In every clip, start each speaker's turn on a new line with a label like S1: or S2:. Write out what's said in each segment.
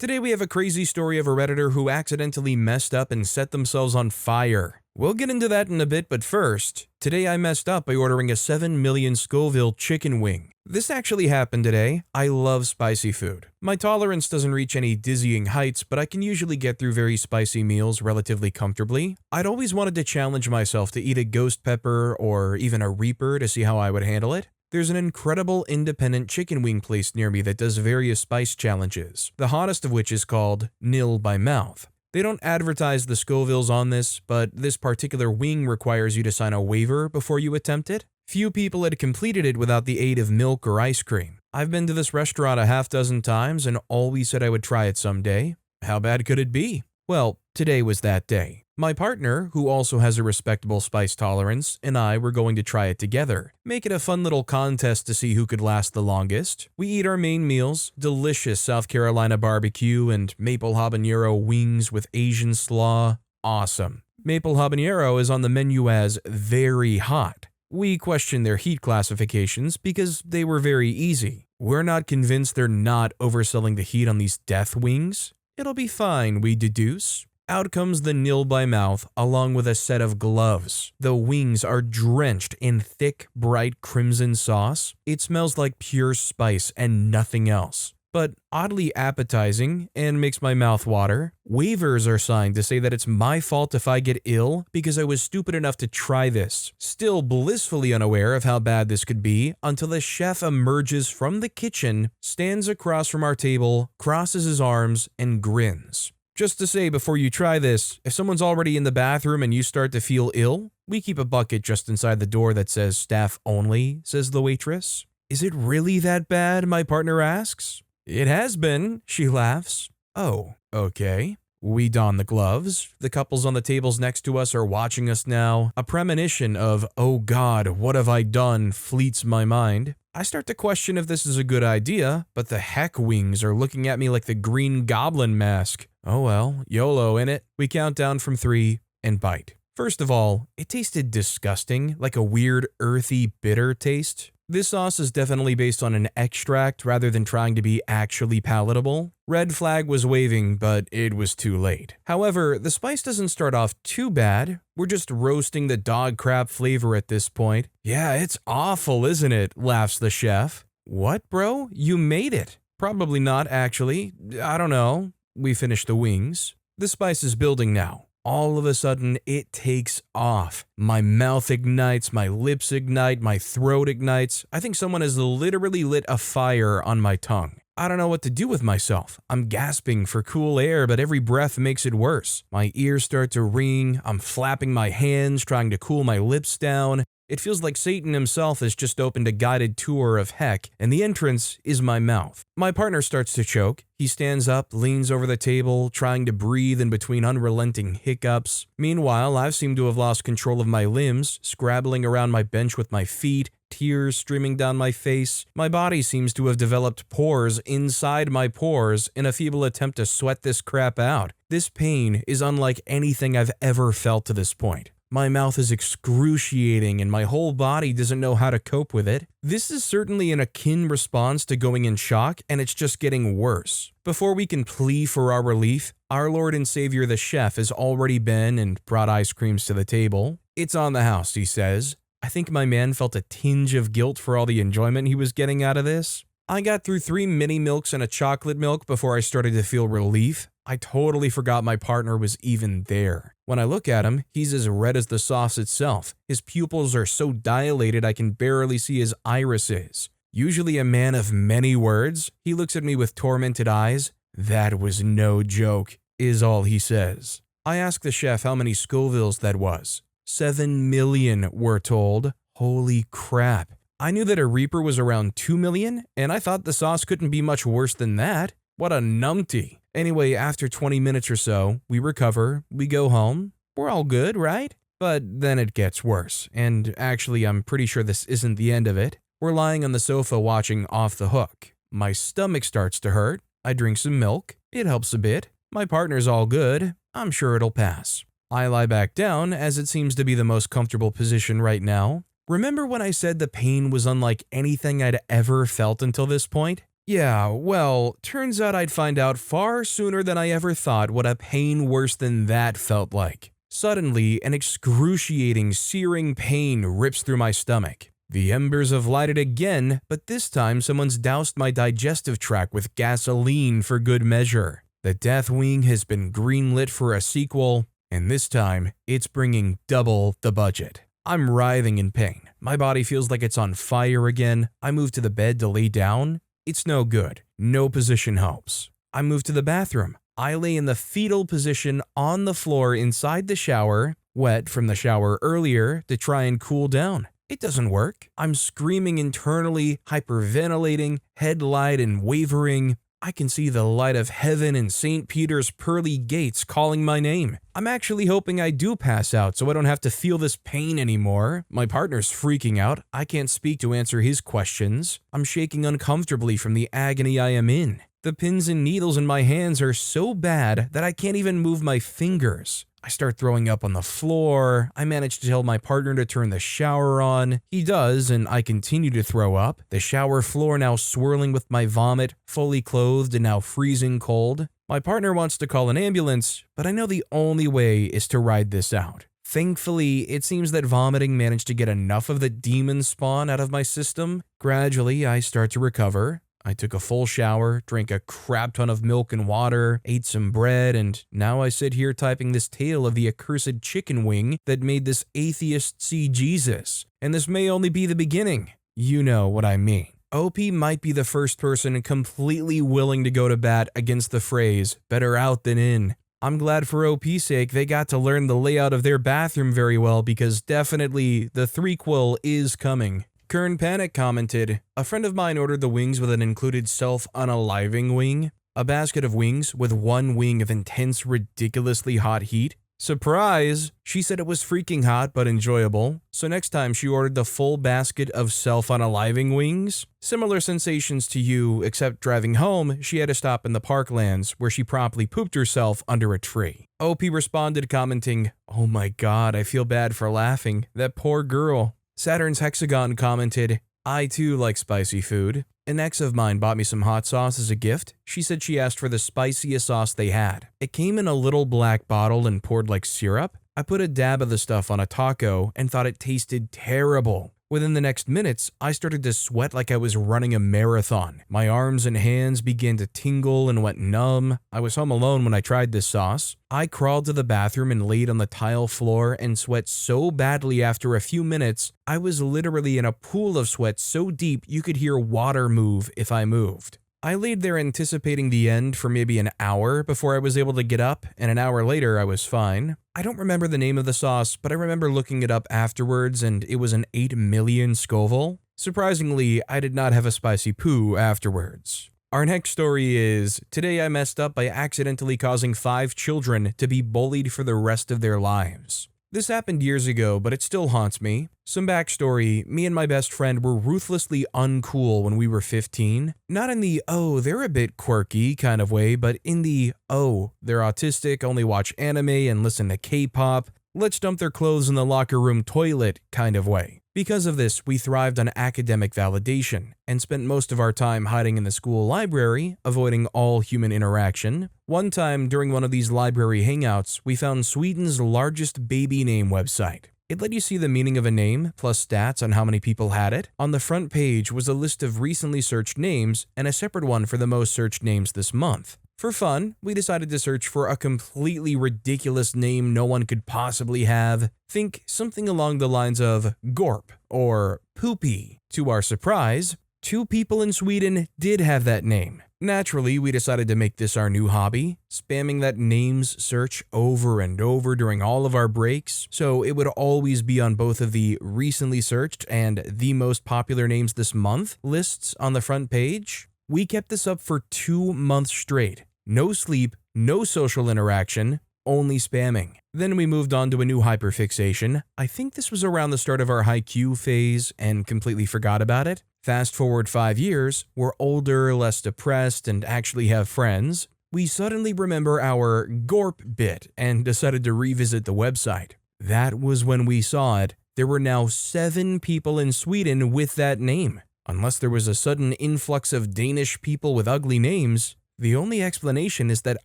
S1: Today we have a crazy story of a Redditor who accidentally messed up and set themselves on fire. We'll get into that in a bit, but first, today I messed up by ordering a 7 million Scoville chicken wing. This actually happened today. I love spicy food. My tolerance doesn't reach any dizzying heights, but I can usually get through very spicy meals relatively comfortably. I'd always wanted to challenge myself to eat a ghost pepper or even a reaper to see how I would handle it. There's an incredible independent chicken wing place near me that does various spice challenges, the hottest of which is called Nil by Mouth. They don't advertise the Scovilles on this, but this particular wing requires you to sign a waiver before you attempt it. Few people had completed it without the aid of milk or ice cream. I've been to this restaurant a half dozen times and always said I would try it someday. How bad could it be? Well, today was that day. My partner, who also has a respectable spice tolerance, and I were going to try it together. Make it a fun little contest to see who could last the longest. We eat our main meals, delicious South Carolina barbecue and maple habanero wings with Asian slaw. Awesome. Maple habanero is on the menu as very hot. We question their heat classifications because they were very easy. We're not convinced they're not overselling the heat on these death wings. It'll be fine, we deduce. Out comes the Nil by Mouth along with a set of gloves. The wings are drenched in thick, bright crimson sauce. It smells like pure spice and nothing else, but oddly appetizing and makes my mouth water. Waivers are signed to say that it's my fault if I get ill because I was stupid enough to try this. Still blissfully unaware of how bad this could be until the chef emerges from the kitchen, stands across from our table, crosses his arms, and grins. Just to say before you try this, if someone's already in the bathroom and you start to feel ill, we keep a bucket just inside the door that says staff only, says the waitress. Is it really that bad? My partner asks. It has been, she laughs. Oh, okay. We don the gloves. The couples on the tables next to us are watching us now. A premonition of, oh God, what have I done, fleets my mind. I start to question if this is a good idea, but the heck wings are looking at me like the Green Goblin mask. Oh well, YOLO innit? We count down from 3 and bite. First of all, it tasted disgusting, like a weird, earthy, bitter taste. This sauce is definitely based on an extract rather than trying to be actually palatable. Red flag was waving, but it was too late. However, the spice doesn't start off too bad. We're just roasting the dog crap flavor at this point. Yeah, it's awful, isn't it? Laughs the chef. What, bro? You made it. Probably not, actually. I don't know. We finish the wings. The spice is building now. All of a sudden, it takes off. My mouth ignites, my lips ignite, my throat ignites. I think someone has literally lit a fire on my tongue. I don't know what to do with myself. I'm gasping for cool air, but every breath makes it worse. My ears start to ring. I'm flapping my hands, trying to cool my lips down. It feels like Satan himself has just opened a guided tour of heck, and the entrance is my mouth. My partner starts to choke. He stands up, leans over the table, trying to breathe in between unrelenting hiccups. Meanwhile, I've seemed to have lost control of my limbs, scrabbling around my bench with my feet, tears streaming down my face. My body seems to have developed pores inside my pores in a feeble attempt to sweat this crap out. This pain is unlike anything I've ever felt to this point. My mouth is excruciating and my whole body doesn't know how to cope with it. This is certainly an akin response to going in shock, and it's just getting worse. Before we can plea for our relief, our Lord and Savior the chef has already been and brought ice creams to the table. It's on the house, he says. I think my man felt a tinge of guilt for all the enjoyment he was getting out of this. I got through 3 mini milks and a chocolate milk before I started to feel relief. I totally forgot my partner was even there. When I look at him, he's as red as the sauce itself. His pupils are so dilated I can barely see his irises. Usually a man of many words, he looks at me with tormented eyes. That was no joke, is all he says. I ask the chef how many Scovilles that was. 7 million, we're told. Holy crap. I knew that a Reaper was around 2 million, and I thought the sauce couldn't be much worse than that. What a numpty. Anyway, after 20 minutes or so, we recover, we go home. We're all good, right? But then it gets worse, and actually I'm pretty sure this isn't the end of it. We're lying on the sofa watching Off the Hook. My stomach starts to hurt. I drink some milk. It helps a bit. My partner's all good. I'm sure it'll pass. I lie back down as it seems to be the most comfortable position right now. Remember when I said the pain was unlike anything I'd ever felt until this point? Yeah, well, turns out I'd find out far sooner than I ever thought what a pain worse than that felt like. Suddenly, an excruciating, searing pain rips through my stomach. The embers have lighted again, but this time someone's doused my digestive tract with gasoline for good measure. The Death Wing has been greenlit for a sequel, and this time, it's bringing double the budget. I'm writhing in pain. My body feels like it's on fire again. I move to the bed to lay down. It's no good. No position helps. I move to the bathroom. I lay in the fetal position on the floor inside the shower, wet from the shower earlier, to try and cool down. It doesn't work. I'm screaming internally, hyperventilating, head light and wavering. I can see the light of heaven and St. Peter's pearly gates calling my name. I'm actually hoping I do pass out so I don't have to feel this pain anymore. My partner's freaking out. I can't speak to answer his questions. I'm shaking uncomfortably from the agony I am in. The pins and needles in my hands are so bad that I can't even move my fingers. I start throwing up on the floor. I manage to tell my partner to turn the shower on. He does, and I continue to throw up. The shower floor now swirling with my vomit, fully clothed and now freezing cold. My partner wants to call an ambulance, but I know the only way is to ride this out. Thankfully, it seems that vomiting managed to get enough of the demon spawn out of my system. Gradually, I start to recover. I took a full shower, drank a crap ton of milk and water, ate some bread, and now I sit here typing this tale of the accursed chicken wing that made this atheist see Jesus. And this may only be the beginning. You know what I mean. OP might be the first person completely willing to go to bat against the phrase, better out than in. I'm glad for OP's sake they got to learn the layout of their bathroom very well, because definitely the threequel is coming. Kern Panic commented, "A friend of mine ordered the wings with an included self-unaliving wing, a basket of wings with one wing of intense, ridiculously hot heat. Surprise! She said it was freaking hot but enjoyable, so next time she ordered the full basket of self-unaliving wings. Similar sensations to you, except driving home, she had to stop in the Parklands, where she promptly pooped herself under a tree." OP responded commenting, "Oh my god, I feel bad for laughing. That poor girl." Saturn's Hexagon commented, "I too like spicy food. An ex of mine bought me some hot sauce as a gift. She said she asked for the spiciest sauce they had. It came in a little black bottle and poured like syrup. I put a dab of the stuff on a taco and thought it tasted terrible. Within the next minutes, I started to sweat like I was running a marathon. My arms and hands began to tingle and went numb. I was home alone when I tried this sauce. I crawled to the bathroom and laid on the tile floor and sweat so badly after a few minutes, I was literally in a pool of sweat so deep you could hear water move if I moved. I laid there anticipating the end for maybe an hour before I was able to get up, and an hour later I was fine. I don't remember the name of the sauce, but I remember looking it up afterwards and it was an 8 million Scoville. Surprisingly, I did not have a spicy poo afterwards. Our next story is, today I messed up by accidentally causing 5 children to be bullied for the rest of their lives. This happened years ago, but it still haunts me. Some backstory, me and my best friend were ruthlessly uncool when we were 15. Not in the, oh, they're a bit quirky kind of way, but in the, oh, they're autistic, only watch anime and listen to K-pop, let's dump their clothes in the locker room toilet kind of way. Because of this, we thrived on academic validation and spent most of our time hiding in the school library, avoiding all human interaction. One time, during one of these library hangouts, we found Sweden's largest baby name website. It let you see the meaning of a name, plus stats on how many people had it. On the front page was a list of recently searched names and a separate one for the most searched names this month. For fun, we decided to search for a completely ridiculous name no one could possibly have. Think something along the lines of Gorp or Poopy. To our surprise, 2 people in Sweden did have that name. Naturally, we decided to make this our new hobby, spamming that names search over and over during all of our breaks, so it would always be on both of the recently searched and the most popular names this month lists on the front page. We kept this up for 2 months straight. No sleep, no social interaction, only spamming. Then we moved on to a new hyperfixation. I think this was around the start of our haiku phase and completely forgot about it. Fast forward 5 years, we're older, less depressed, and actually have friends. We suddenly remember our Gorp bit and decided to revisit the website. That was when we saw it. There were now 7 people in Sweden with that name. Unless there was a sudden influx of Danish people with ugly names, the only explanation is that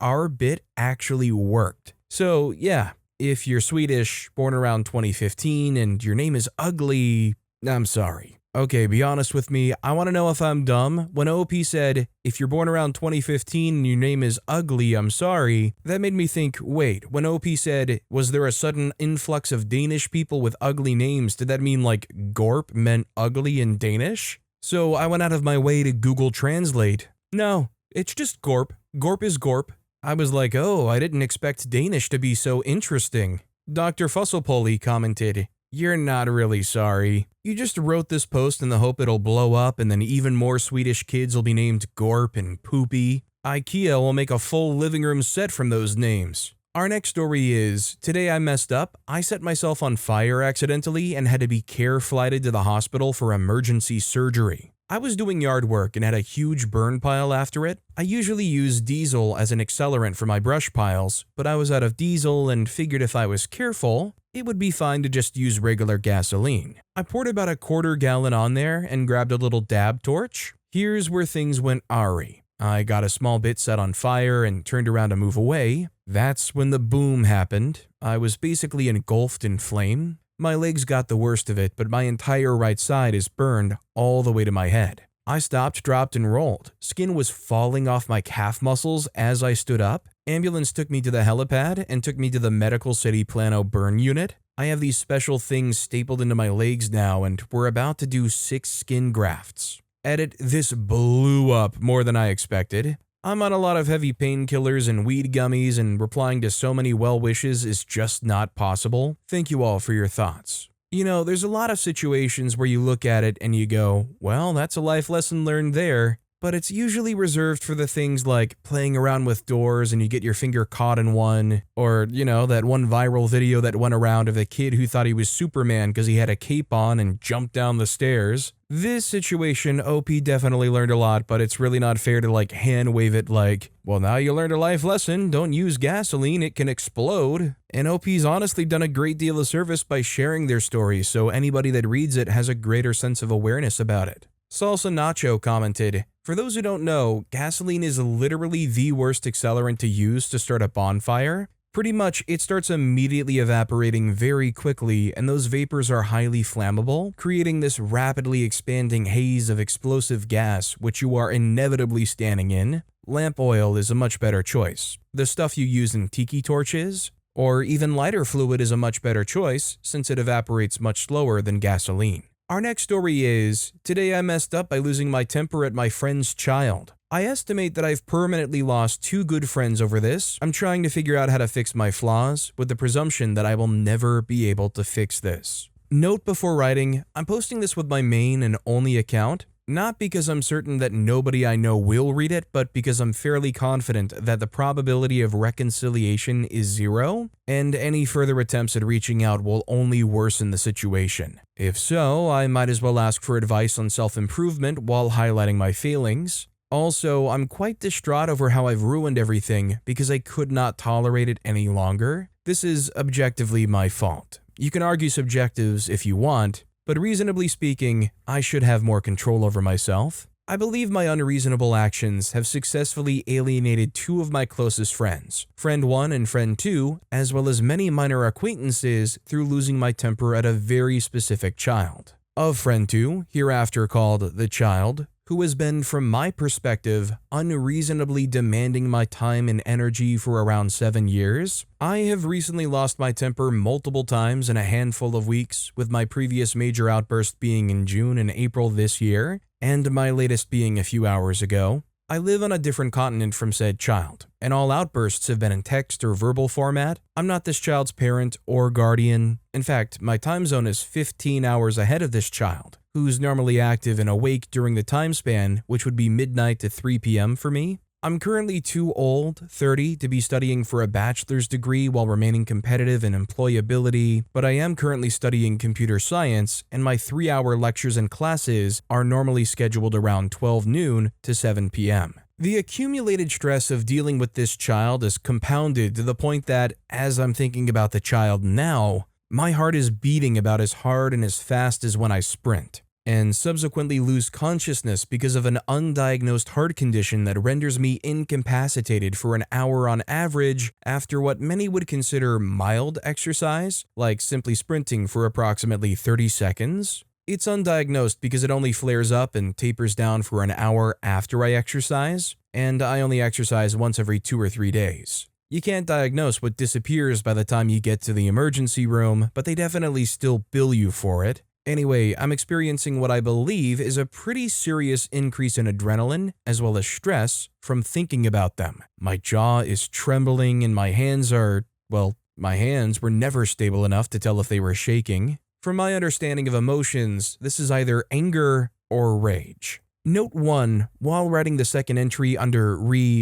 S1: our bit actually worked. So yeah, if you're Swedish, born around 2015, and your name is ugly, I'm sorry. Okay, be honest with me, I want to know if I'm dumb. When OP said, if you're born around 2015 and your name is ugly, I'm sorry, that made me think, wait, when OP said, was there a sudden influx of Danish people with ugly names, did that mean like Gorp meant ugly in Danish? So I went out of my way to Google Translate. No, it's just Gorp. Gorp is Gorp. I was like, oh, I didn't expect Danish to be so interesting. Dr. Fusselpoli commented, you're not really sorry. You just wrote this post in the hope it'll blow up and then even more Swedish kids will be named Gorp and Poopy. IKEA will make a full living room set from those names. Our next story is, today I messed up. I set myself on fire accidentally and had to be care flighted to the hospital for emergency surgery. I was doing yard work and had a huge burn pile after it. I usually use diesel as an accelerant for my brush piles, but I was out of diesel and figured if I was careful, it would be fine to just use regular gasoline. I poured about a quarter gallon on there and grabbed a little dab torch. Here's where things went awry. I got a small bit set on fire and turned around to move away. That's when the boom happened. I was basically engulfed in flame. My legs got the worst of it, but my entire right side is burned all the way to my head. I stopped, dropped, and rolled. Skin was falling off my calf muscles as I stood up. Ambulance took me to the helipad and took me to the Medical City Plano burn unit. I have these special things stapled into my legs now, and we're about to do 6 skin grafts. Edit, this blew up more than I expected. I'm on a lot of heavy painkillers and weed gummies, and replying to so many well wishes is just not possible. Thank you all for your thoughts. You know, there's a lot of situations where you look at it and you go, well, that's a life lesson learned there. But it's usually reserved for the things like playing around with doors and you get your finger caught in one, or, you know, that one viral video that went around of the kid who thought he was Superman because he had a cape on and jumped down the stairs. This situation, OP definitely learned a lot, but it's really not fair to like hand wave it like, well, now you learned a life lesson, don't use gasoline, it can explode. And OP's honestly done a great deal of service by sharing their story, so anybody that reads it has a greater sense of awareness about it. Salsa Nacho commented, for those who don't know, gasoline is literally the worst accelerant to use to start a bonfire. Pretty much, it starts immediately evaporating very quickly, and those vapors are highly flammable, creating this rapidly expanding haze of explosive gas, which you are inevitably standing in. Lamp oil is a much better choice. The stuff you use in tiki torches, or even lighter fluid is a much better choice, since it evaporates much slower than gasoline. Our next story is, today I messed up by losing my temper at my friend's child. I estimate that I've permanently lost 2 good friends over this. I'm trying to figure out how to fix my flaws, with the presumption that I will never be able to fix this. Note before writing, I'm posting this with my main and only account, not because I'm certain that nobody I know will read it, but because I'm fairly confident that the probability of reconciliation is 0, and any further attempts at reaching out will only worsen the situation. If so, I might as well ask for advice on self-improvement while highlighting my failings. Also, I'm quite distraught over how I've ruined everything because I could not tolerate it any longer. This is objectively my fault. You can argue subjectives if you want, but reasonably speaking, I should have more control over myself. I believe my unreasonable actions have successfully alienated 2 of my closest friends, friend 1 and friend 2, as well as many minor acquaintances through losing my temper at a very specific child. Of friend 2, hereafter called the child, who has been, from my perspective, unreasonably demanding my time and energy for around 7 years. I have recently lost my temper multiple times in a handful of weeks, with my previous major outburst being in June and April this year, and my latest being a few hours ago. I live on a different continent from said child, and all outbursts have been in text or verbal format. I'm not this child's parent or guardian. In fact, my time zone is 15 hours ahead of this child, who's normally active and awake during the time span, which would be midnight to 3 p.m. for me. I'm currently too old, 30, to be studying for a bachelor's degree while remaining competitive in employability, but I am currently studying computer science, and my 3-hour lectures and classes are normally scheduled around 12 noon to 7 p.m. The accumulated stress of dealing with this child is compounded to the point that, as I'm thinking about the child now, my heart is beating about as hard and as fast as when I sprint. and subsequently lose consciousness because of an undiagnosed heart condition that renders me incapacitated for an hour on average after what many would consider mild exercise, like simply sprinting for approximately 30 seconds. It's undiagnosed because it only flares up and tapers down for an hour after I exercise, and I only exercise once every 2 or 3 days. You can't diagnose what disappears by the time you get to the emergency room, but they definitely still bill you for it. Anyway, I'm experiencing what I believe is a pretty serious increase in adrenaline as well as stress from thinking about them. My jaw is trembling and my hands are, well, my hands were never stable enough to tell if they were shaking. From my understanding of emotions, this is either anger or rage. Note 1, while writing the second entry under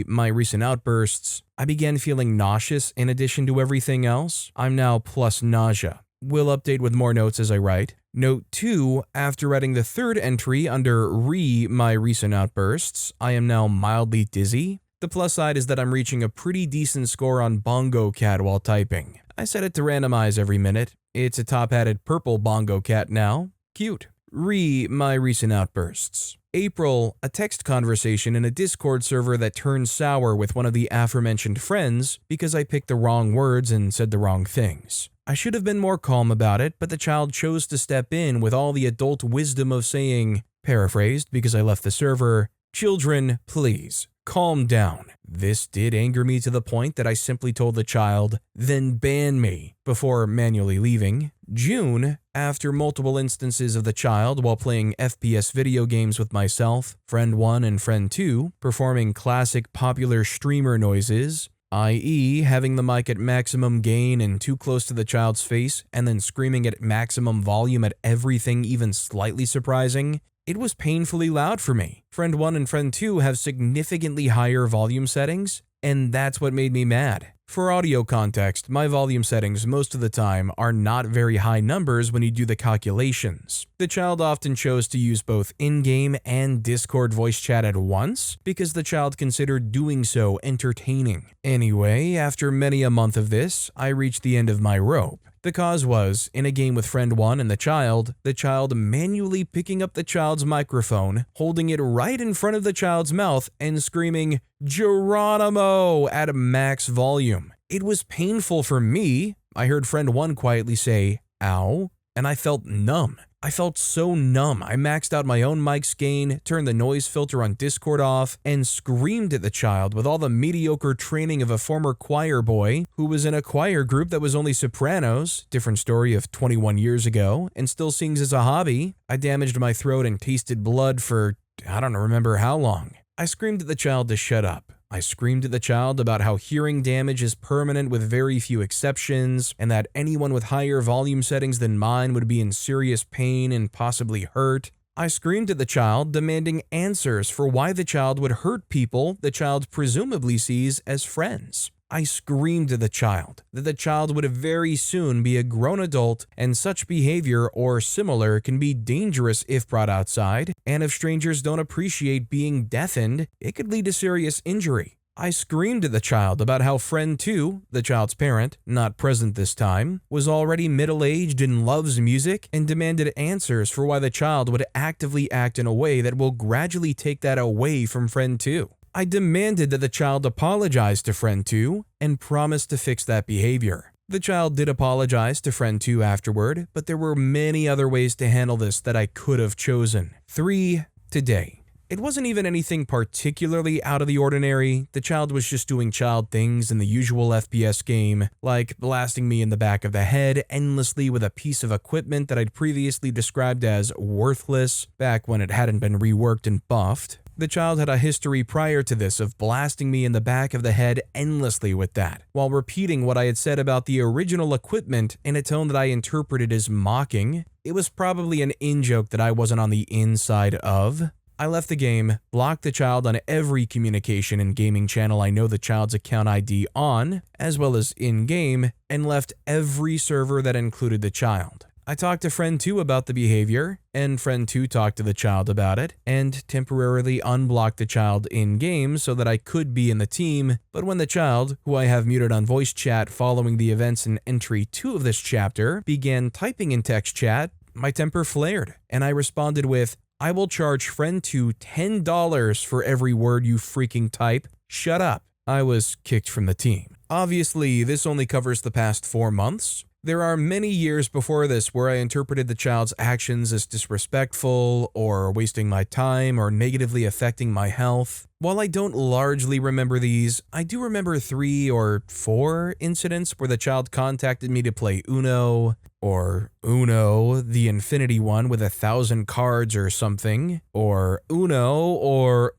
S1: my recent outbursts, I began feeling nauseous in addition to everything else. I'm now plus nausea. Will update with more notes as I write. Note 2, after writing the third entry under my recent outbursts, I am now mildly dizzy. The plus side is that I'm reaching a pretty decent score on Bongo Cat while typing. I set it to randomize every minute. It's a top-hatted purple Bongo Cat now. Cute. My recent outbursts. April, a text conversation in a Discord server that turned sour with one of the aforementioned friends because I picked the wrong words and said the wrong things. I should have been more calm about it, but the child chose to step in with all the adult wisdom of saying, paraphrased because I left the server, "Children, please, calm down." This did anger me to the point that I simply told the child, "Then ban me," before manually leaving. June, after multiple instances of the child while playing FPS video games with myself, friend 1 and friend 2, performing classic popular streamer noises, i.e. having the mic at maximum gain and too close to the child's face and then screaming at maximum volume at everything even slightly surprising. It was painfully loud for me. Friend 1 and friend 2 have significantly higher volume settings, and that's what made me mad. For audio context, my volume settings most of the time are not very high numbers when you do the calculations. The child often chose to use both in-game and Discord voice chat at once because the child considered doing so entertaining. Anyway, after many a month of this, I reached the end of my rope. The cause was, in a game with friend 1 and the child manually picking up the child's microphone, holding it right in front of the child's mouth, and screaming, "Geronimo!" at max volume. It was painful for me. I heard friend 1 quietly say, "Ow," and I felt numb. I felt so numb. I maxed out my own mic's gain, turned the noise filter on Discord off, and screamed at the child with all the mediocre training of a former choir boy who was in a choir group that was only sopranos, different story of 21 years ago, and still sings as a hobby. I damaged my throat and tasted blood for, I don't remember how long. I screamed at the child to shut up. I screamed at the child about how hearing damage is permanent with very few exceptions, and that anyone with higher volume settings than mine would be in serious pain and possibly hurt. I screamed at the child, demanding answers for why the child would hurt people the child presumably sees as friends. I screamed at the child that the child would very soon be a grown adult and such behavior or similar can be dangerous if brought outside, and if strangers don't appreciate being deafened, it could lead to serious injury. I screamed at the child about how friend 2, the child's parent, not present this time, was already middle-aged and loves music, and demanded answers for why the child would actively act in a way that will gradually take that away from friend 2. I demanded that the child apologize to friend 2 and promised to fix that behavior. The child did apologize to friend 2 afterward, but there were many other ways to handle this that I could have chosen. 3. Today. It wasn't even anything particularly out of the ordinary. The child was just doing child things in the usual FPS game, like blasting me in the back of the head endlessly with a piece of equipment that I'd previously described as worthless, back when it hadn't been reworked and buffed. The child had a history prior to this of blasting me in the back of the head endlessly with that, while repeating what I had said about the original equipment in a tone that I interpreted as mocking. It was probably an in-joke that I wasn't on the inside of. I left the game, blocked the child on every communication and gaming channel I know the child's account ID on, as well as in-game, and left every server that included the child. I talked to friend 2 about the behavior, and friend 2 talked to the child about it, and temporarily unblocked the child in-game so that I could be in the team, but when the child, who I have muted on voice chat following the events in entry 2 of this chapter, began typing in text chat, my temper flared, and I responded with, "I will charge friend 2 $10 for every word you freaking type. Shut up." I was kicked from the team. Obviously, this only covers the past 4 months. There are many years before this where I interpreted the child's actions as disrespectful, or wasting my time, or negatively affecting my health. While I don't largely remember these, I do remember 3 or 4 incidents where the child contacted me to play Uno, or Uno, the infinity one with 1,000 cards or something, or Uno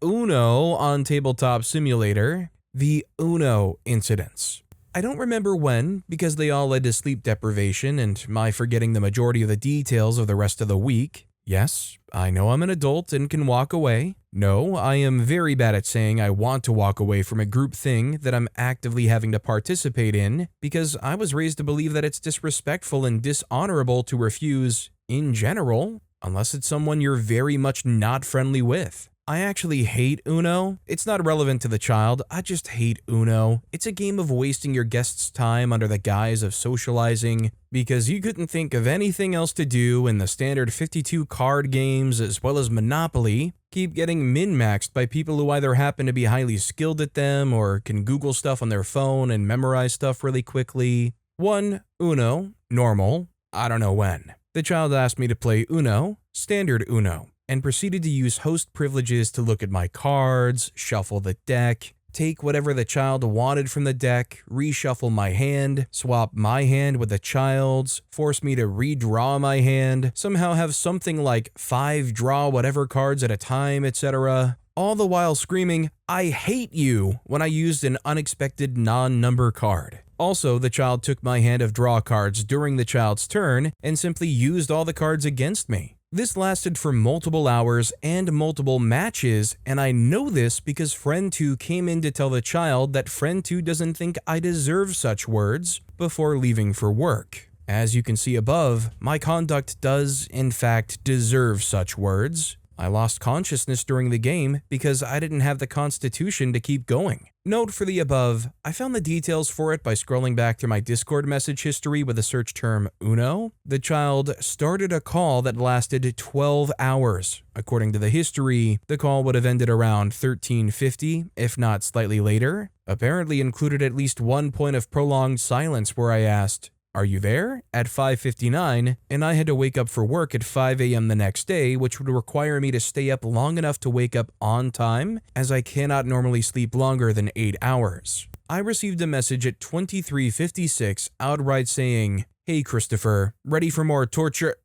S1: on Tabletop Simulator. The Uno incidents. I don't remember when, because they all led to sleep deprivation and my forgetting the majority of the details of the rest of the week. Yes, I know I'm an adult and can walk away. No, I am very bad at saying I want to walk away from a group thing that I'm actively having to participate in, because I was raised to believe that it's disrespectful and dishonorable to refuse, in general, unless it's someone you're very much not friendly with. I actually hate Uno. It's not relevant to the child, I just hate Uno. It's a game of wasting your guest's time under the guise of socializing, because you couldn't think of anything else to do, and the standard 52 card games as well as Monopoly keep getting min-maxed by people who either happen to be highly skilled at them or can Google stuff on their phone and memorize stuff really quickly. 1. Uno. Normal. I don't know when. The child asked me to play Uno. Standard Uno. And proceeded to use host privileges to look at my cards, shuffle the deck, take whatever the child wanted from the deck, reshuffle my hand, swap my hand with the child's, force me to redraw my hand, somehow have something like 5 draw whatever cards at a time, etc. All the while screaming, "I hate you," when I used an unexpected non-number card. Also, the child took my hand of draw cards during the child's turn and simply used all the cards against me. This lasted for multiple hours and multiple matches, and I know this because friend 2 came in to tell the child that friend 2 doesn't think I deserve such words before leaving for work. As you can see above, my conduct does, in fact, deserve such words. I lost consciousness during the game because I didn't have the constitution to keep going. Note for the above, I found the details for it by scrolling back through my Discord message history with the search term Uno. The child started a call that lasted 12 hours. According to the history, the call would have ended around 13:50, if not slightly later. Apparently included at least one point of prolonged silence where I asked, "Are you there?" at 5:59, and I had to wake up for work at 5 a.m. the next day, which would require me to stay up long enough to wake up on time, as I cannot normally sleep longer than 8 hours. I received a message at 23:56 outright saying, "Hey Christopher, ready for more torture?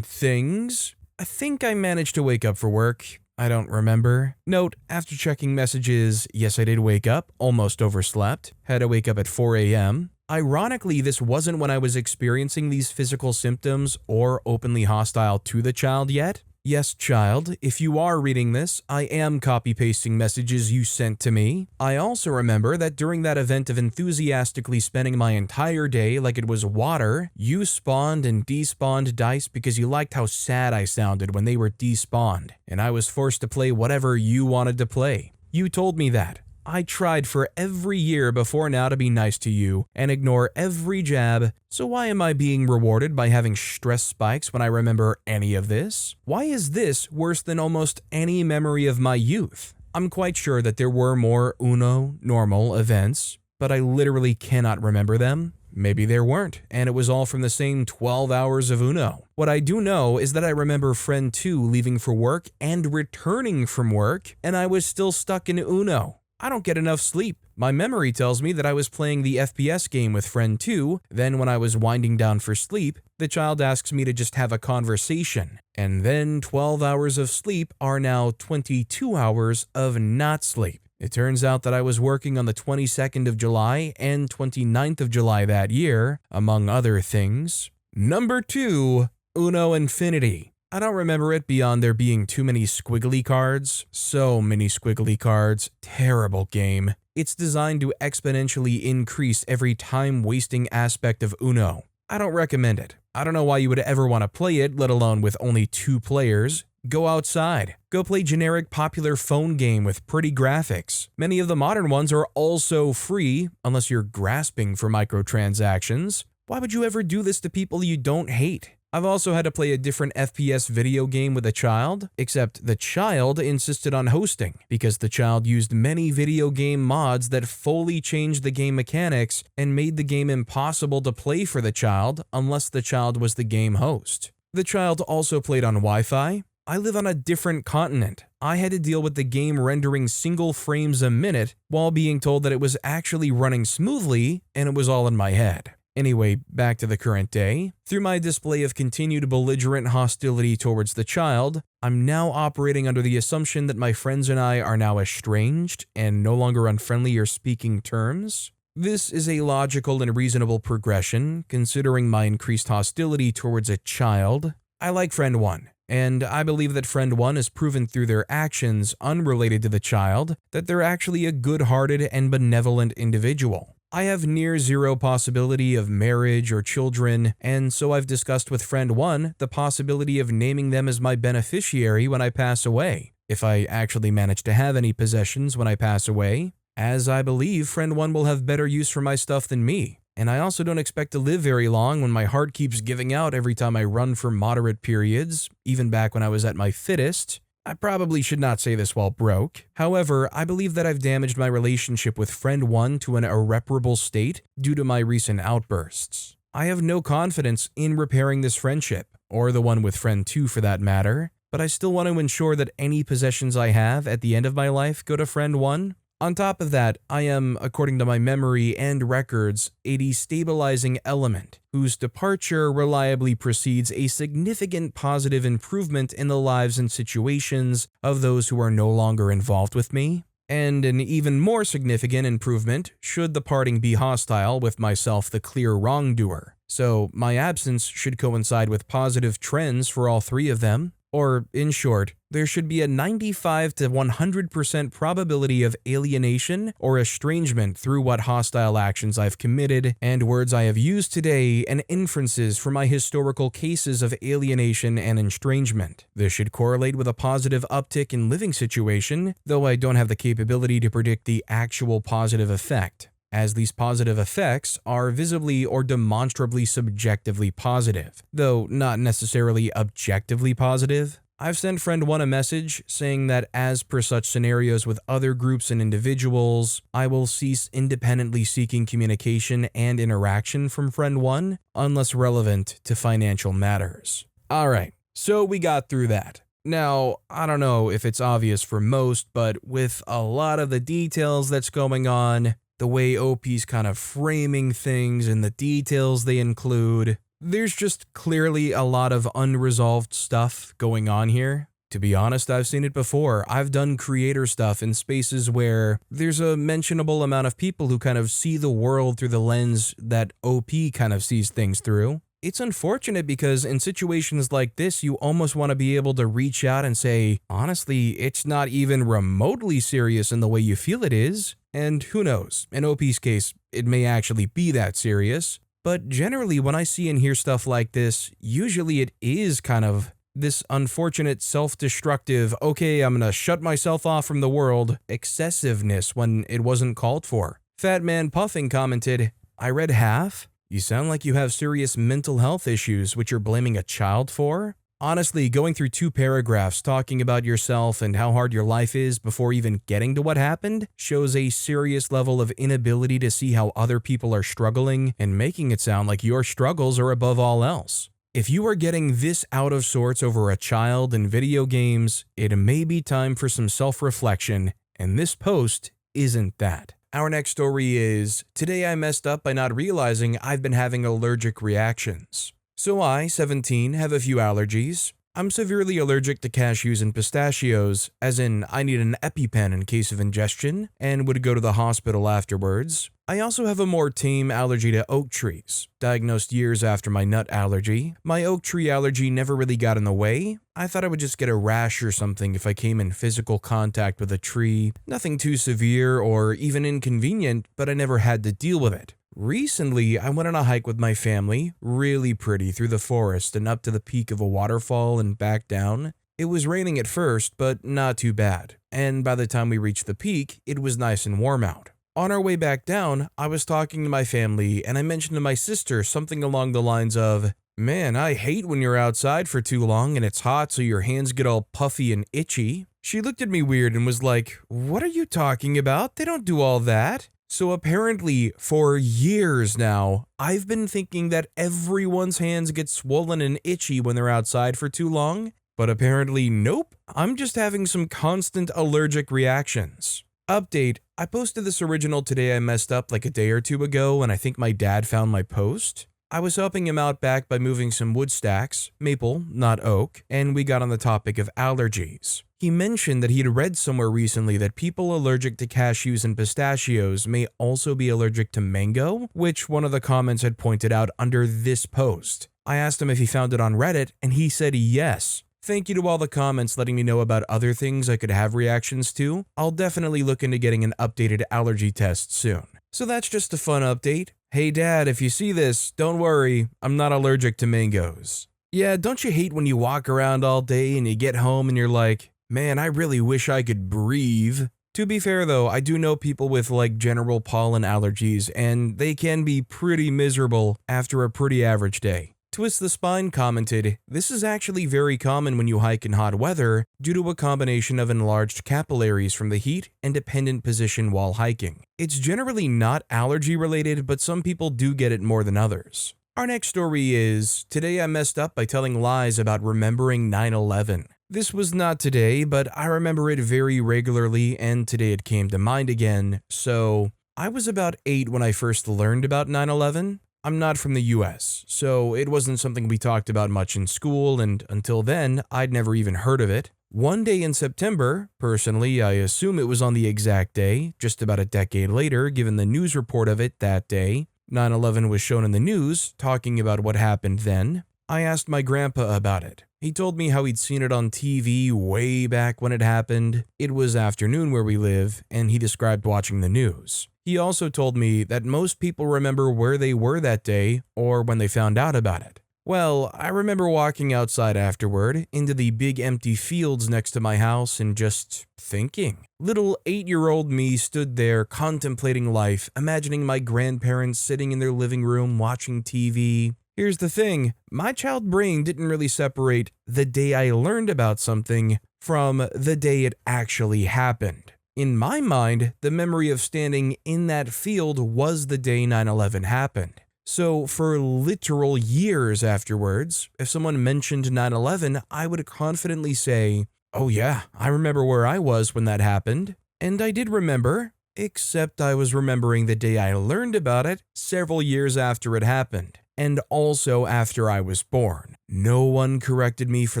S1: Things?" I think I managed to wake up for work. I don't remember. Note, after checking messages, yes, I did wake up, almost overslept, had to wake up at 4 a.m. Ironically, this wasn't when I was experiencing these physical symptoms or openly hostile to the child yet. Yes, child, if you are reading this, I am copy-pasting messages you sent to me. I also remember that during that event of enthusiastically spending my entire day like it was water, you spawned and despawned dice because you liked how sad I sounded when they were despawned, and I was forced to play whatever you wanted to play. You told me that. I tried for every year before now to be nice to you and ignore every jab, so why am I being rewarded by having stress spikes when I remember any of this? Why is this worse than almost any memory of my youth? I'm quite sure that there were more Uno normal events, but I literally cannot remember them. Maybe there weren't, and it was all from the same 12 hours of Uno. What I do know is that I remember friend 2 leaving for work and returning from work, and I was still stuck in Uno. I don't get enough sleep. My memory tells me that I was playing the FPS game with friend 2, then when I was winding down for sleep, the child asks me to just have a conversation, and then 12 hours of sleep are now 22 hours of not sleep. It turns out that I was working on the 22nd of July and 29th of July that year, among other things. Number 2, Uno Infinity. I don't remember it beyond there being too many squiggly cards. So many squiggly cards. Terrible game. It's designed to exponentially increase every time-wasting aspect of Uno. I don't recommend it. I don't know why you would ever want to play it, let alone with only 2 players. Go outside. Go play generic popular phone game with pretty graphics. Many of the modern ones are also free, unless you're grasping for microtransactions. Why would you ever do this to people you don't hate? I've also had to play a different FPS video game with a child, except the child insisted on hosting because the child used many video game mods that fully changed the game mechanics and made the game impossible to play for the child unless the child was the game host. The child also played on Wi-Fi. I live on a different continent. I had to deal with the game rendering single frames a minute while being told that it was actually running smoothly and it was all in my head. Anyway, back to the current day. Through my display of continued belligerent hostility towards the child, I'm now operating under the assumption that my friends and I are now estranged and no longer on friendly or speaking terms. This is a logical and reasonable progression, considering my increased hostility towards a child. I like friend 1, and I believe that friend 1 has proven through their actions unrelated to the child that they're actually a good-hearted and benevolent individual. I have near zero possibility of marriage or children, and so I've discussed with friend 1 the possibility of naming them as my beneficiary when I pass away, if I actually manage to have any possessions when I pass away, as I believe friend 1 will have better use for my stuff than me. And I also don't expect to live very long when my heart keeps giving out every time I run for moderate periods, even back when I was at my fittest. I probably should not say this while broke. However, I believe that I've damaged my relationship with friend 1 to an irreparable state due to my recent outbursts. I have no confidence in repairing this friendship, or the one with friend 2 for that matter, but I still want to ensure that any possessions I have at the end of my life go to friend 1. On top of that, I am, according to my memory and records, a destabilizing element whose departure reliably precedes a significant positive improvement in the lives and situations of those who are no longer involved with me, and an even more significant improvement should the parting be hostile with myself the clear wrongdoer. So my absence should coincide with positive trends for all three of them. Or, in short, there should be a 95 to 100% probability of alienation or estrangement through what hostile actions I've committed and words I have used today and inferences from my historical cases of alienation and estrangement. This should correlate with a positive uptick in living situation, though I don't have the capability to predict the actual positive effect, as these positive effects are visibly or demonstrably subjectively positive, though not necessarily objectively positive. I've sent friend 1 a message saying that as per such scenarios with other groups and individuals, I will cease independently seeking communication and interaction from friend 1 unless relevant to financial matters. Alright, so we got through that. Now, I don't know if it's obvious for most, but with a lot of the details that's going on, the way OP's kind of framing things and the details they include, there's just clearly a lot of unresolved stuff going on here. To be honest, I've seen it before. I've done creator stuff in spaces where there's a mentionable amount of people who kind of see the world through the lens that OP kind of sees things through. It's unfortunate because in situations like this, you almost want to be able to reach out and say, honestly, it's not even remotely serious in the way you feel it is. And who knows, in OP's case, it may actually be that serious. But generally, when I see and hear stuff like this, usually it is kind of this unfortunate self-destructive, okay, I'm gonna shut myself off from the world, excessiveness when it wasn't called for. Fat Man Puffing commented, I read half. You sound like you have serious mental health issues which you're blaming a child for? Honestly, going through 2 paragraphs talking about yourself and how hard your life is before even getting to what happened shows a serious level of inability to see how other people are struggling and making it sound like your struggles are above all else. If you are getting this out of sorts over a child in video games, it may be time for some self-reflection, and this post isn't that. Our next story is, today I messed up by not realizing I've been having allergic reactions. So I, 17, have a few allergies. I'm severely allergic to cashews and pistachios, as in I need an EpiPen in case of ingestion, and would go to the hospital afterwards. I also have a more tame allergy to oak trees, diagnosed years after my nut allergy. My oak tree allergy never really got in the way. I thought I would just get a rash or something if I came in physical contact with a tree. Nothing too severe or even inconvenient, but I never had to deal with it. Recently, I went on a hike with my family, really pretty, through the forest and up to the peak of a waterfall and back down. It was raining at first, but not too bad, and by the time we reached the peak, it was nice and warm out. On our way back down, I was talking to my family and I mentioned to my sister something along the lines of, Man, I hate when you're outside for too long and it's hot so your hands get all puffy and itchy. She looked at me weird and was like, "What are you talking about? They don't do all that." So apparently, for years now, I've been thinking that everyone's hands get swollen and itchy when they're outside for too long. But apparently, nope, I'm just having some constant allergic reactions. Update, I posted this original Today I Messed Up like a day or two ago, and I think my dad found my post. I was helping him out back by moving some wood stacks, maple, not oak, and we got on the topic of allergies. He mentioned that he'd read somewhere recently that people allergic to cashews and pistachios may also be allergic to mango, which one of the comments had pointed out under this post. I asked him if he found it on Reddit, and he said yes. Thank you to all the comments letting me know about other things I could have reactions to. I'll definitely look into getting an updated allergy test soon. So that's just a fun update. Hey Dad, if you see this, don't worry, I'm not allergic to mangoes. Yeah, don't you hate when you walk around all day and you get home and you're like, man, I really wish I could breathe? To be fair though, I do know people with like general pollen allergies and they can be pretty miserable after a pretty average day. Twist the Spine commented, "This is actually very common when you hike in hot weather due to a combination of enlarged capillaries from the heat and dependent position while hiking. It's generally not allergy related, but some people do get it more than others." Our next story is, today I messed up by telling lies about remembering 9/11. This was not today, but I remember it very regularly and today it came to mind again. So, I was about 8 when I first learned about 9/11. I'm not from the US, so it wasn't something we talked about much in school, and until then, I'd never even heard of it. One day in September, personally, I assume it was on the exact day, just about a decade later, given the news report of it that day, 9/11 was shown in the news, talking about what happened then. I asked my grandpa about it. He told me how he'd seen it on TV way back when it happened. It was afternoon where we live, and he described watching the news. He also told me that most people remember where they were that day or when they found out about it. Well, I remember walking outside afterward into the big empty fields next to my house and just thinking. Little 8-year-old me stood there contemplating life, imagining my grandparents sitting in their living room watching TV. Here's the thing, my child brain didn't really separate the day I learned about something from the day it actually happened. In my mind, the memory of standing in that field was the day 9/11 happened. So for literal years afterwards, if someone mentioned 9/11, I would confidently say, "Oh yeah, I remember where I was when that happened." And I did remember, except I was remembering the day I learned about it several years after it happened, and also after I was born. No one corrected me for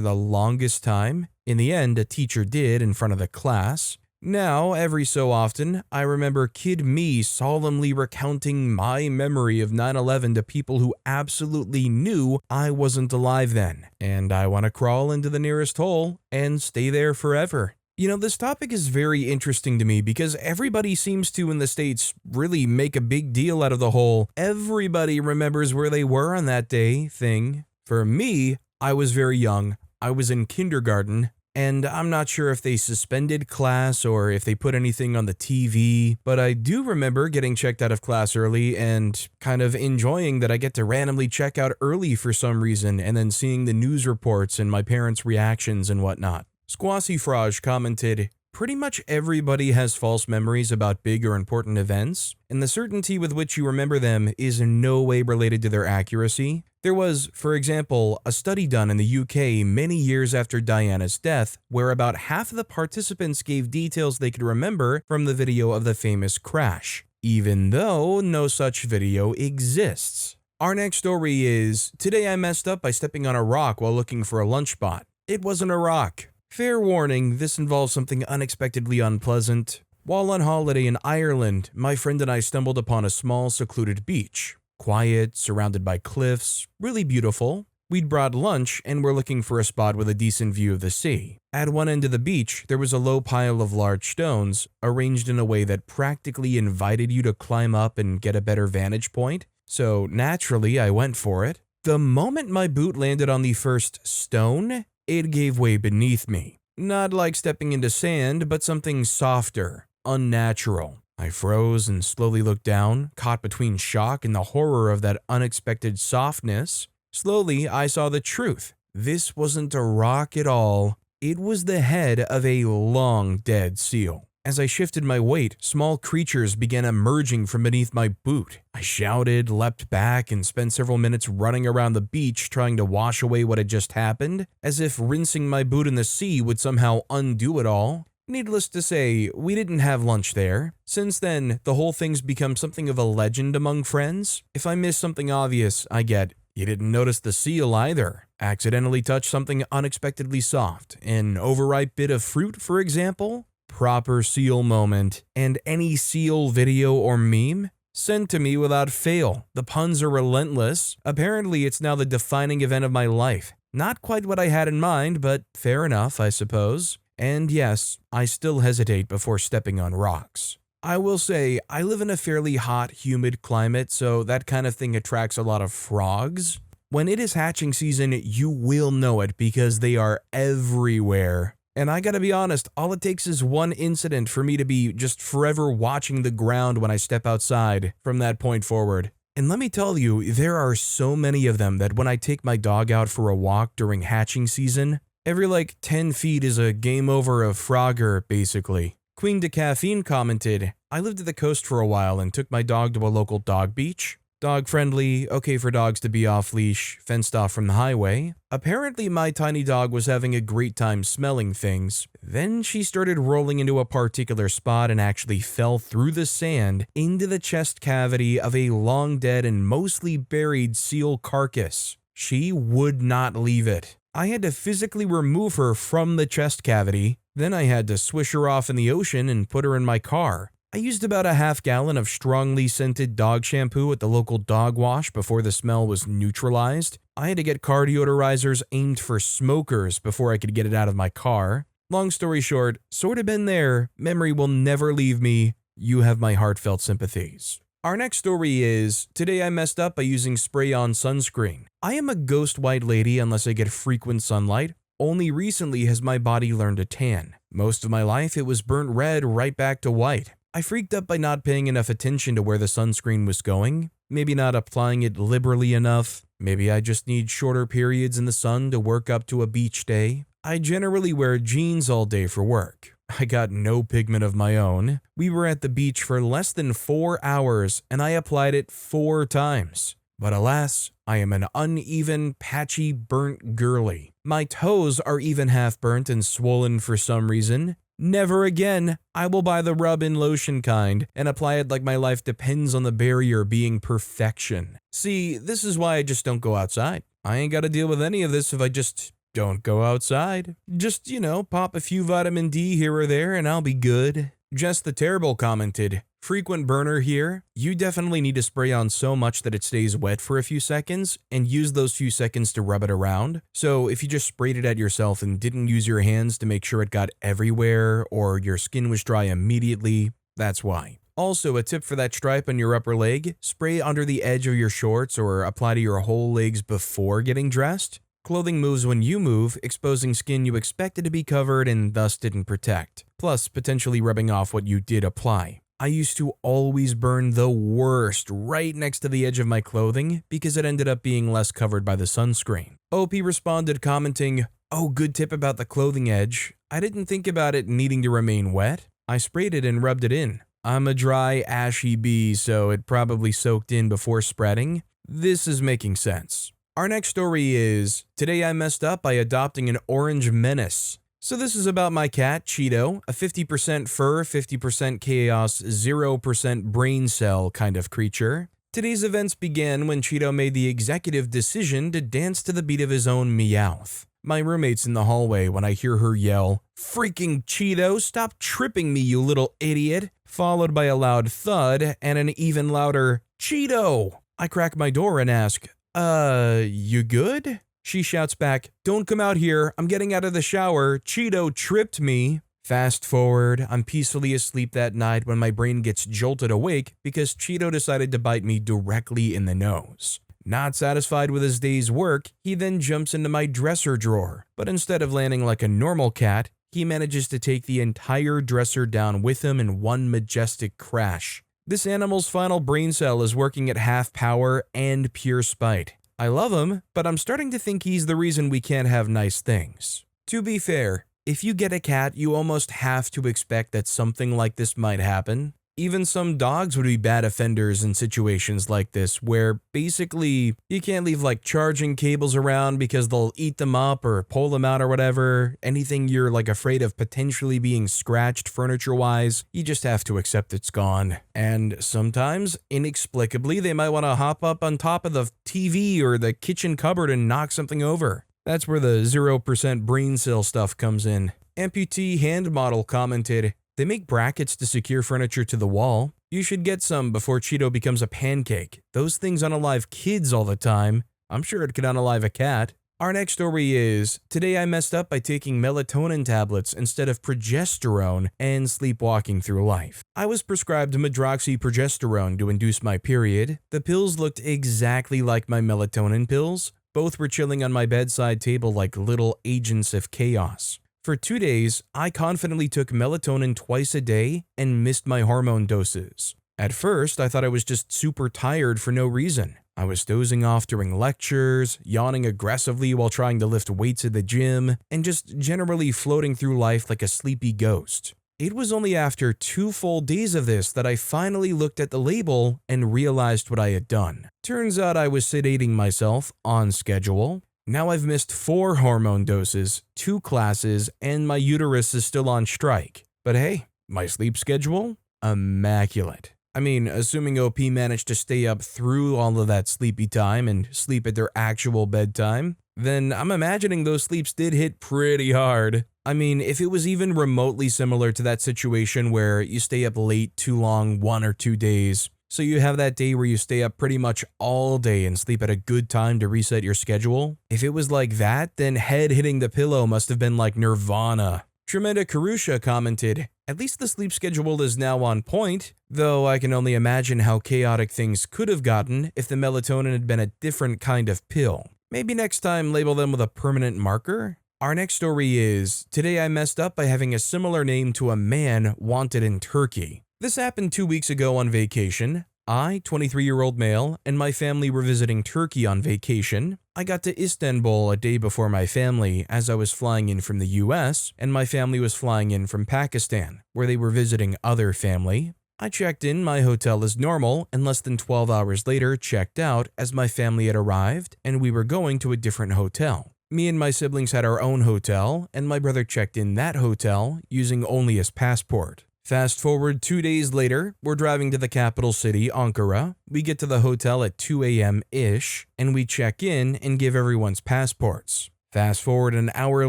S1: the longest time. In the end, a teacher did in front of the class. Now, every so often, I remember kid me solemnly recounting my memory of 9/11 to people who absolutely knew I wasn't alive then, and I want to crawl into the nearest hole and stay there forever. You know, this topic is very interesting to me because everybody seems to in the States really make a big deal out of the whole "everybody remembers where they were on that day" thing. For me, I was very young. I was in kindergarten. And I'm not sure if they suspended class or if they put anything on the TV, but I do remember getting checked out of class early and kind of enjoying that I get to randomly check out early for some reason and then seeing the news reports and my parents' reactions and whatnot. Squassy Frage commented, "Pretty much everybody has false memories about big or important events, and the certainty with which you remember them is in no way related to their accuracy. There was, for example, a study done in the UK many years after Diana's death, where about half of the participants gave details they could remember from the video of the famous crash, even though no such video exists." Our next story is, today I messed up by stepping on a rock while looking for a lunch spot. It wasn't a rock. Fair warning, this involves something unexpectedly unpleasant. While on holiday in Ireland, my friend and I stumbled upon a small secluded beach. Quiet, surrounded by cliffs, really beautiful. We'd brought lunch and were looking for a spot with a decent view of the sea. At one end of the beach, there was a low pile of large stones, arranged in a way that practically invited you to climb up and get a better vantage point. So naturally, I went for it. The moment my boot landed on the first stone, it gave way beneath me. Not like stepping into sand, but something softer, unnatural. I froze and slowly looked down, caught between shock and the horror of that unexpected softness. Slowly, I saw the truth. This wasn't a rock at all. It was the head of a long dead seal. As I shifted my weight, small creatures began emerging from beneath my boot. I shouted, leapt back, and spent several minutes running around the beach trying to wash away what had just happened, as if rinsing my boot in the sea would somehow undo it all. Needless to say, we didn't have lunch there. Since then, the whole thing's become something of a legend among friends. If I miss something obvious, I get, "You didn't notice the seal either. Accidentally touched something unexpectedly soft. An overripe bit of fruit, for example." Proper seal moment, and any seal video or meme sent to me without fail. The puns are relentless. Apparently, it's now the defining event of my life. Not quite what I had in mind, but fair enough, I suppose. And yes, I still hesitate before stepping on rocks. I will say, I live in a fairly hot, humid climate, so that kind of thing attracts a lot of frogs. When it is hatching season, you will know it because they are everywhere. And I gotta be honest, all it takes is one incident for me to be just forever watching the ground when I step outside from that point forward. And let me tell you, there are so many of them that when I take my dog out for a walk during hatching season, every 10 feet is a game over of Frogger, basically. Queen de Caffeine commented, "I lived at the coast for a while and took my dog to a local dog beach. Dog friendly, okay for dogs to be off leash, fenced off from the highway. Apparently my tiny dog was having a great time smelling things. Then she started rolling into a particular spot and actually fell through the sand into the chest cavity of a long dead and mostly buried seal carcass. She would not leave it. I had to physically remove her from the chest cavity. Then I had to swish her off in the ocean and put her in my car. I used about a half gallon of strongly scented dog shampoo at the local dog wash before the smell was neutralized. I had to get car deodorizers aimed for smokers before I could get it out of my car. Long story short, sort of been there. Memory will never leave me. You have my heartfelt sympathies." Our next story is, today I messed up by using spray-on sunscreen. I am a ghost white lady unless I get frequent sunlight. Only recently has my body learned to tan. Most of my life it was burnt red right back to white. I freaked up by not paying enough attention to where the sunscreen was going, maybe not applying it liberally enough, maybe I just need shorter periods in the sun to work up to a beach day. I generally wear jeans all day for work. I got no pigment of my own. We were at the beach for less than 4 hours and I applied it 4 times. But alas, I am an uneven, patchy, burnt girly. My toes are even half burnt and swollen for some reason. Never again. I will buy the rub-in lotion kind and apply it like my life depends on the barrier being perfection. See, this is why I just don't go outside. I ain't gotta deal with any of this if I just don't go outside. Just, pop a few vitamin D here or there and I'll be good. Jess the Terrible commented, "Frequent burner here. You definitely need to spray on so much that it stays wet for a few seconds and use those few seconds to rub it around. So if you just sprayed it at yourself and didn't use your hands to make sure it got everywhere or your skin was dry immediately, that's why." Also, a tip for that stripe on your upper leg, spray under the edge of your shorts or apply to your whole legs before getting dressed. Clothing moves when you move, exposing skin you expected to be covered and thus didn't protect, plus potentially rubbing off what you did apply. I used to always burn the worst right next to the edge of my clothing because it ended up being less covered by the sunscreen. OP responded commenting, "Oh, good tip about the clothing edge. I didn't think about it needing to remain wet. I sprayed it and rubbed it in. I'm a dry, ashy bee, so it probably soaked in before spreading. This is making sense." Our next story is, today I messed up by adopting an orange menace. So this is about my cat, Cheeto, a 50% fur, 50% chaos, 0% brain cell kind of creature. Today's events began when Cheeto made the executive decision to dance to the beat of his own meowth. My roommate's in the hallway when I hear her yell, "Freaking Cheeto, stop tripping me, you little idiot," followed by a loud thud and an even louder, "Cheeto!" I crack my door and ask, you good?" She shouts back, "Don't come out here, I'm getting out of the shower, Cheeto tripped me." Fast forward, I'm peacefully asleep that night when my brain gets jolted awake because Cheeto decided to bite me directly in the nose. Not satisfied with his day's work, he then jumps into my dresser drawer, but instead of landing like a normal cat, he manages to take the entire dresser down with him in one majestic crash. This animal's final brain cell is working at half power and pure spite. I love him, but I'm starting to think he's the reason we can't have nice things. To be fair, if you get a cat, you almost have to expect that something like this might happen. Even some dogs would be bad offenders in situations like this, where basically you can't leave like charging cables around because they'll eat them up or pull them out or whatever. Anything you're like afraid of potentially being scratched furniture-wise, you just have to accept it's gone. And sometimes, inexplicably, they might want to hop up on top of the TV or the kitchen cupboard and knock something over. That's where the 0% brain cell stuff comes in. Amputee Hand Model commented, "They make brackets to secure furniture to the wall. You should get some before Cheeto becomes a pancake. Those things unalive kids all the time. I'm sure it could unalive a cat." Our next story is, today I messed up by taking melatonin tablets instead of progesterone and sleepwalking through life. I was prescribed medroxyprogesterone to induce my period. The pills looked exactly like my melatonin pills. Both were chilling on my bedside table like little agents of chaos. For 2 days, I confidently took melatonin twice a day and missed my hormone doses. At first, I thought I was just super tired for no reason. I was dozing off during lectures, yawning aggressively while trying to lift weights at the gym, and just generally floating through life like a sleepy ghost. It was only after 2 full days of this that I finally looked at the label and realized what I had done. Turns out I was sedating myself on schedule. Now I've missed 4 hormone doses, 2 classes, and my uterus is still on strike. But hey, my sleep schedule? Immaculate. I mean, assuming OP managed to stay up through all of that sleepy time and sleep at their actual bedtime, then I'm imagining those sleeps did hit pretty hard. I mean, if it was even remotely similar to that situation where you stay up late too long 1 or 2 days, so you have that day where you stay up pretty much all day and sleep at a good time to reset your schedule, if it was like that, then head hitting the pillow must have been like nirvana. Tremenda Karusha commented, "At least the sleep schedule is now on point, though I can only imagine how chaotic things could have gotten if the melatonin had been a different kind of pill. Maybe next time label them with a permanent marker?" Our next story is, today I messed up by having a similar name to a man wanted in Turkey. This happened 2 weeks ago on vacation. I, 23-year-old male, and my family were visiting Turkey on vacation. I got to Istanbul a day before my family as I was flying in from the US, and my family was flying in from Pakistan, where they were visiting other family. I checked in my hotel as normal, and less than 12 hours later checked out as my family had arrived and we were going to a different hotel. Me and my siblings had our own hotel, and my brother checked in that hotel using only his passport. Fast forward 2 days later, we're driving to the capital city, Ankara. We get to the hotel at 2 a.m.-ish, and we check in and give everyone's passports. Fast forward an hour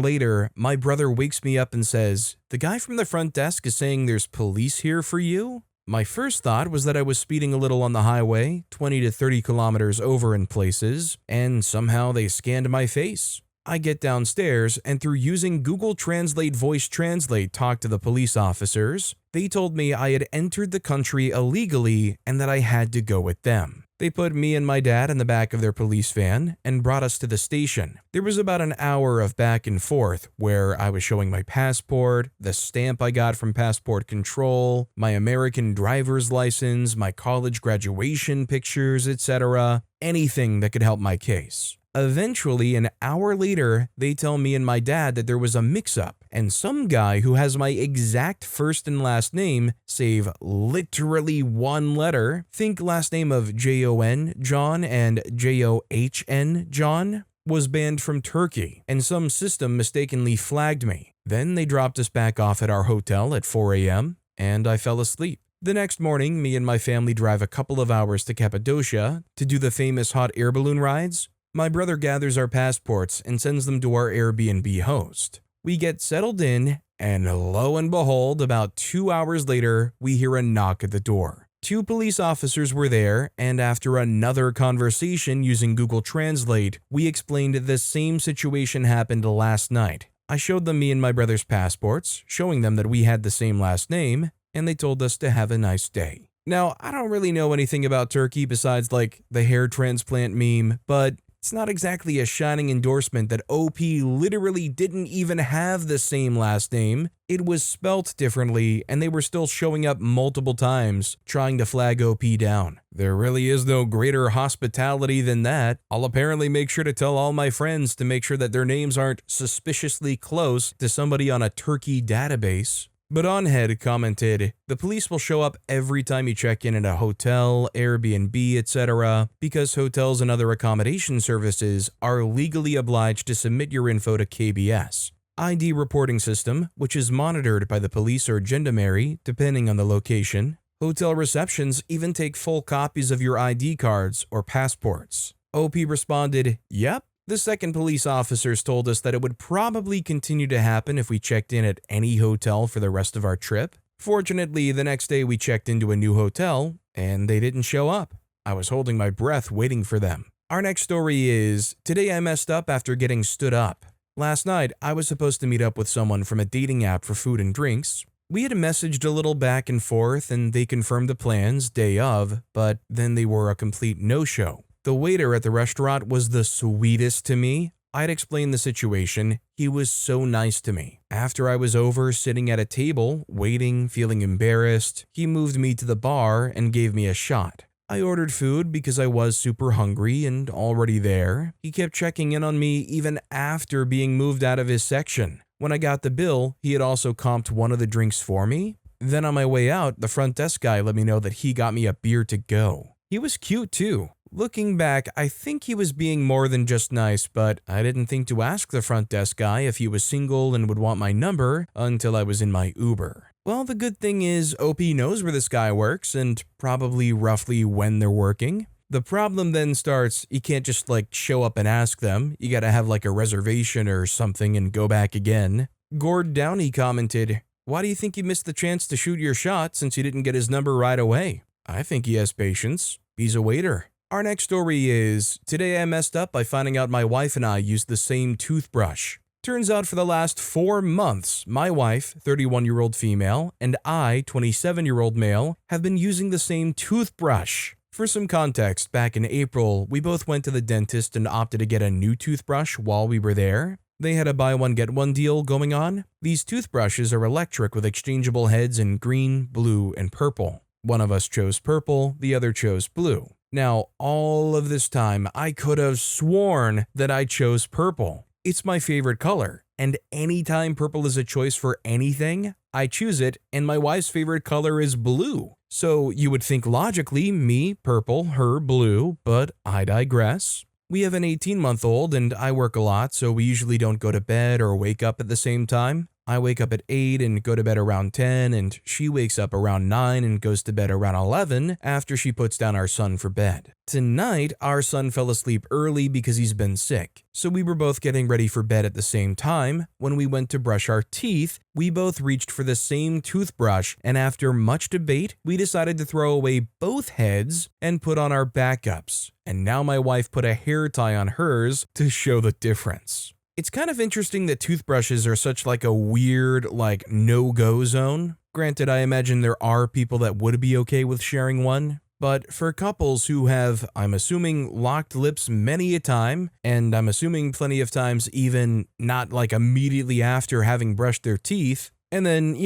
S1: later, my brother wakes me up and says, "The guy from the front desk is saying there's police here for you?" My first thought was that I was speeding a little on the highway, 20 to 30 kilometers over in places, and somehow they scanned my face. I get downstairs and through using Google Translate Voice Translate talk to the police officers. They told me I had entered the country illegally and that I had to go with them. They put me and my dad in the back of their police van and brought us to the station. There was about an hour of back and forth where I was showing my passport, the stamp I got from passport control, my American driver's license, my college graduation pictures, etc. Anything that could help my case. Eventually, an hour later, they tell me and my dad that there was a mix-up, and some guy who has my exact first and last name, save literally one letter, think last name of Jon, John, and John, John, was banned from Turkey, and some system mistakenly flagged me. Then they dropped us back off at our hotel at 4 a.m., and I fell asleep. The next morning, me and my family drive a couple of hours to Cappadocia to do the famous hot air balloon rides. My brother gathers our passports and sends them to our Airbnb host. We get settled in, and lo and behold, about 2 hours later, we hear a knock at the door. 2 police officers were there, and after another conversation using Google Translate, we explained the same situation happened last night. I showed them me and my brother's passports, showing them that we had the same last name, and they told us to have a nice day. Now, I don't really know anything about Turkey besides like the hair transplant meme, but It's not exactly a shining endorsement that OP literally didn't even have the same last name. It was spelt differently, and they were still showing up multiple times, trying to flag OP down. There really is no greater hospitality than that. I'll apparently make sure to tell all my friends to make sure that their names aren't suspiciously close to somebody on a Turkey database. But Onhead commented, "The police will show up every time you check in at a hotel, Airbnb, etc., because hotels and other accommodation services are legally obliged to submit your info to KBS. ID reporting system, which is monitored by the police or gendarmerie, depending on the location. Hotel receptions even take full copies of your ID cards or passports." OP responded, "Yep. The second police officers told us that it would probably continue to happen if we checked in at any hotel for the rest of our trip. Fortunately, the next day we checked into a new hotel, and they didn't show up. I was holding my breath waiting for them." Our next story is, "Today I messed up after getting stood up. Last night, I was supposed to meet up with someone from a dating app for food and drinks. We had messaged a little back and forth, and they confirmed the plans day of, but then they were a complete no-show. The waiter at the restaurant was the sweetest to me. I'd explained the situation. He was so nice to me. After I was over, sitting at a table, waiting, feeling embarrassed, he moved me to the bar and gave me a shot. I ordered food because I was super hungry and already there. He kept checking in on me even after being moved out of his section. When I got the bill, he had also comped one of the drinks for me. Then on my way out, the front desk guy let me know that he got me a beer to go. He was cute too. Looking back, I think he was being more than just nice, but I didn't think to ask the front desk guy if he was single and would want my number until I was in my Uber. Well, the good thing is OP knows where this guy works and probably roughly when they're working. The problem then starts, you can't just show up and ask them. You gotta have a reservation or something and go back again. Gord Downey commented, "Why do you think you missed the chance to shoot your shot since you didn't get his number right away?" I think he has patience. He's a waiter. Our next story is, "Today I messed up by finding out my wife and I used the same toothbrush. Turns out for the last 4 months, my wife, 31-year-old female, and I, 27-year-old male, have been using the same toothbrush. For some context, back in April, we both went to the dentist and opted to get a new toothbrush while we were there. They had a buy one get one deal going on. These toothbrushes are electric with exchangeable heads in green, blue, and purple. One of us chose purple, the other chose blue. Now, all of this time, I could have sworn that I chose purple. It's my favorite color, and anytime purple is a choice for anything, I choose it, and my wife's favorite color is blue. So you would think logically, me, purple, her, blue, but I digress. We have an 18-month-old, and I work a lot, so we usually don't go to bed or wake up at the same time. I wake up at 8 and go to bed around 10, and she wakes up around 9 and goes to bed around 11 after she puts down our son for bed. Tonight, our son fell asleep early because he's been sick, so we were both getting ready for bed at the same time. When we went to brush our teeth, we both reached for the same toothbrush, and after much debate, we decided to throw away both heads and put on our backups. And now my wife put a hair tie on hers to show the difference. It's kind of interesting that toothbrushes are such a weird, no-go zone. Granted, I imagine there are people that would be okay with sharing one. But for couples who have, I'm assuming, locked lips many a time, and I'm assuming plenty of times even not immediately after having brushed their teeth, and then,